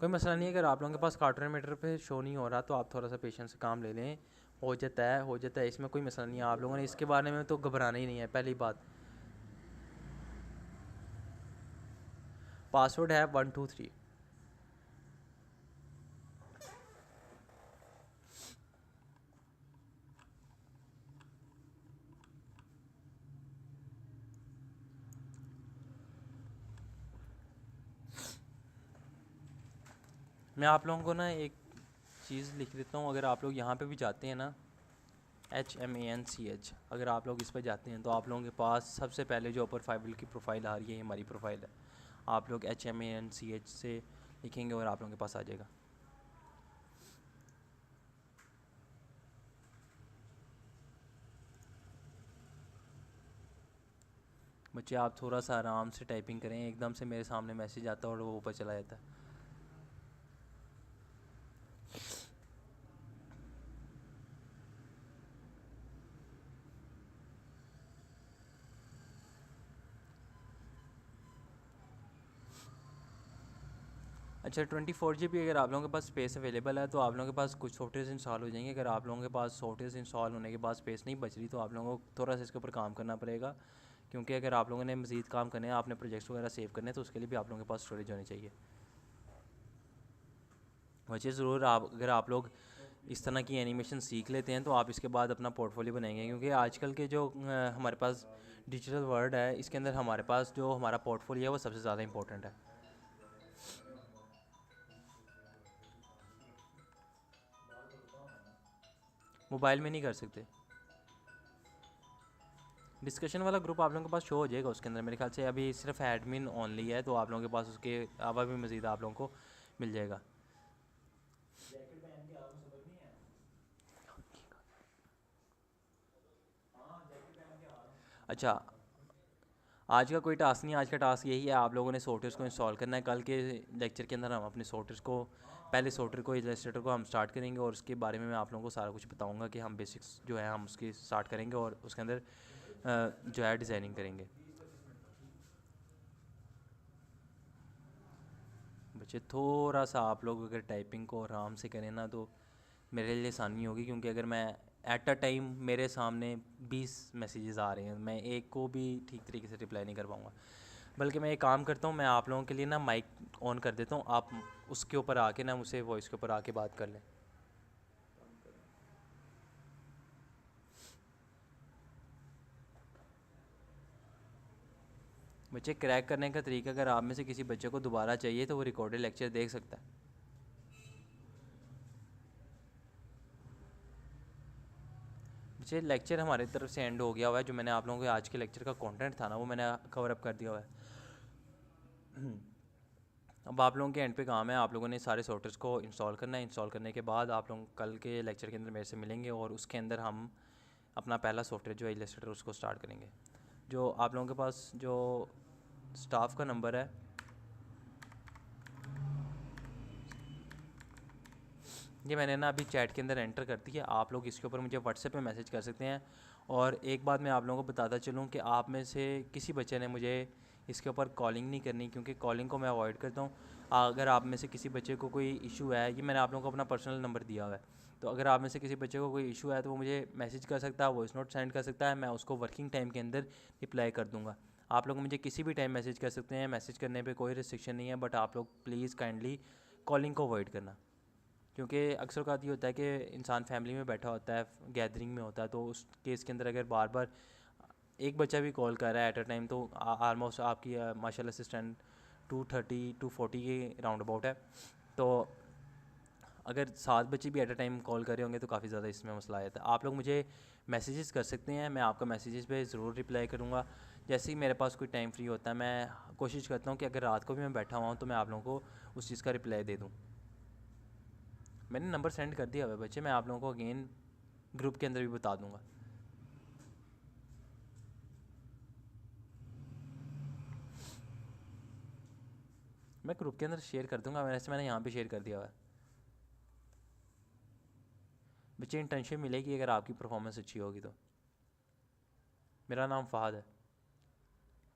कोई मसला नहीं है, अगर आप लोगों के पास कार्टून मीटर पे शो नहीं हो रहा तो आप थोड़ा सा पेशेंस से काम ले लें, हो जाता है, हो जाता है, इसमें कोई मसला नहीं है। आप लोगों ने इसके बारे में तो घबराना ही नहीं है। पहली बात, पासवर्ड है 123। मैं आप लोगों को ना एक चीज़ लिख देता हूँ। अगर आप लोग यहाँ पे भी जाते हैं ना, HMANCH, अगर आप लोग इस पर जाते हैं तो आप लोगों के पास सबसे पहले जो अपर फाइवल की प्रोफाइल आ रही है, हमारी प्रोफाइल है। आप लोग HMANCH से लिखेंगे और आप लोगों के पास आ जाएगा। बच्चे आप थोड़ा सा आराम से टाइपिंग करें, एकदम से मेरे सामने मैसेज आता है और वो ऊपर चला जाता है। अच्छा, 24 GB अगर आप लोगों के पास स्पेस अवेलेबल है तो आप लोगों के पास कुछ सॉफ्टवेयर इंस्टॉल हो जाएंगे। अगर आप लोगों के पास सॉफ्टवेयर इंस्टॉल होने के बाद स्पेस नहीं बच रही तो आप लोगों को थोड़ा सा इसके ऊपर काम करना पड़ेगा, क्योंकि अगर आप लोगों ने मज़ीद काम करने हैं, आपने प्रोजेक्ट्स वगैरह सेव करने हैं, तो उसके लिए भी आप लोगों के पास स्टोरेज होनी चाहिए। वैसे ज़रूर अगर आप लोग इस तरह की एनिमेशन सीख लेते हैं तो आप इसके बाद अपना पोर्टफोलियो बनाएंगे, क्योंकि आजकल के जो हमारे पास डिजिटल वर्ल्ड है, इसके अंदर हमारे पास जो हमारा पोर्टफोलियो है वो सबसे ज़्यादा इंपॉर्टेंट है। मोबाइल में नहीं कर सकते। डिस्कशन वाला ग्रुप आप लोगों के पास शो हो जाएगा, उसके अंदर मेरे ख्याल से अभी सिर्फ एडमिन ओनली है, तो आप लोगों के पास उसके अलावा भी मज़ीद आप लोगों को मिल जाएगा। अच्छा, आज का कोई टास्क नहीं, आज का टास्क यही है, आप लोगों ने सॉफ्टवेयर को इंस्टॉल करना है। कल के लेक्चर के अंदर हम अपने सॉफ्टवेयर को, पहले सॉफ्टवेयर को, इलस्ट्रेटर को हम स्टार्ट करेंगे और उसके बारे में मैं आप लोगों को सारा कुछ बताऊंगा कि हम बेसिक्स जो है हम उसकी स्टार्ट करेंगे और उसके अंदर जो है डिज़ाइनिंग करेंगे। बच्चे थोड़ा सा आप लोग अगर टाइपिंग को आराम से करें ना तो मेरे लिए आसानी होगी, क्योंकि अगर मैं एट अ टाइम मेरे सामने 20 मैसेजेस आ रहे हैं, मैं एक को भी ठीक तरीके से रिप्लाई नहीं कर पाऊँगा। बल्कि मैं एक काम करता हूँ, मैं आप लोगों के लिए ना माइक ऑन कर देता हूँ, आप उसके ऊपर आके ना मुझसे वॉइस के ऊपर आके बात कर लें। बच्चे क्रैक करने का तरीका, अगर आप में से किसी बच्चे को दोबारा चाहिए तो वो रिकॉर्डेड लेक्चर देख सकता है। बच्चे लेक्चर हमारी तरफ से एंड हो गया हुआ है। जो मैंने आप लोगों को आज के लेक्चर का कंटेंट था ना वो मैंने कवर अप कर दिया हुआ है। अब आप लोगों के एंड पे काम है, आप लोगों ने सारे सॉफ्टवेयर्स को इंस्टॉल करना है। इंस्टॉल करने के बाद आप लोग कल के लेक्चर के अंदर मेरे से मिलेंगे और उसके अंदर हम अपना पहला सॉफ्टवेयर जो है इलस्ट्रेटर उसको स्टार्ट करेंगे। जो आप लोगों के पास जो स्टाफ का नंबर है ये मैंने ना अभी चैट के अंदर एंटर कर दी है, आप लोग इसके ऊपर मुझे व्हाट्सएप पे मैसेज कर सकते हैं। और एक बात मैं आप लोगों को बताता चलूँ कि आप में से किसी बच्चे ने मुझे इसके ऊपर कॉलिंग नहीं करनी, क्योंकि कॉलिंग को मैं अवॉइड करता हूँ। अगर आप में से किसी बच्चे को कोई इशू है, ये मैंने आप लोगों को अपना पर्सनल नंबर दिया हुआ है, तो अगर आप में से किसी बच्चे को कोई इशू है तो वो मुझे मैसेज कर सकता है, वॉइस नोट सेंड कर सकता है, मैं उसको वर्किंग टाइम के अंदर रिप्लाई कर दूँगा। आप लोग मुझे किसी भी टाइम मैसेज कर सकते हैं, मैसेज करने पे कोई रिस्ट्रिक्शन नहीं है, बट आप लोग प्लीज़ काइंडली कॉलिंग को अवॉइड करना। क्योंकि अक्सर का ये होता है कि इंसान फैमिली में बैठा होता है, गैदरिंग में होता है, तो उस केस के अंदर अगर बार बार एक बच्चा भी कॉल कर रहा है एट अ टाइम तो आलमोस्ट आपकी माशाल्लाह असिस्टेंट 230 240 के राउंड अबाउट है। तो अगर 7 बच्चे भी एट अ टाइम कॉल कर रहे होंगे तो काफ़ी ज़्यादा इसमें मसला आ जाता है। आप लोग मुझे मैसेजेस कर सकते हैं, मैं आपका मैसेजेस पे ज़रूर रिप्लाई करूँगा। जैसे ही मेरे पास कोई टाइम फ्री होता है मैं कोशिश करता हूँ कि अगर रात को भी मैं बैठा हुआ हूँ तो मैं आप लोगों को उस चीज़ का रिप्लाई दे दूँ। मैंने नंबर सेंड कर दिया हुआ है बच्चे, मैं आप लोगों को अगेन ग्रुप के अंदर भी बता दूंगा। मैं ग्रुप के अंदर शेयर कर दूंगा, वैसे मैंने यहाँ पे शेयर कर दिया हुआ है। बच्चे इंटर्नशिप मिलेगी अगर आपकी परफॉर्मेंस अच्छी होगी तो। मेरा नाम फ़हाद है।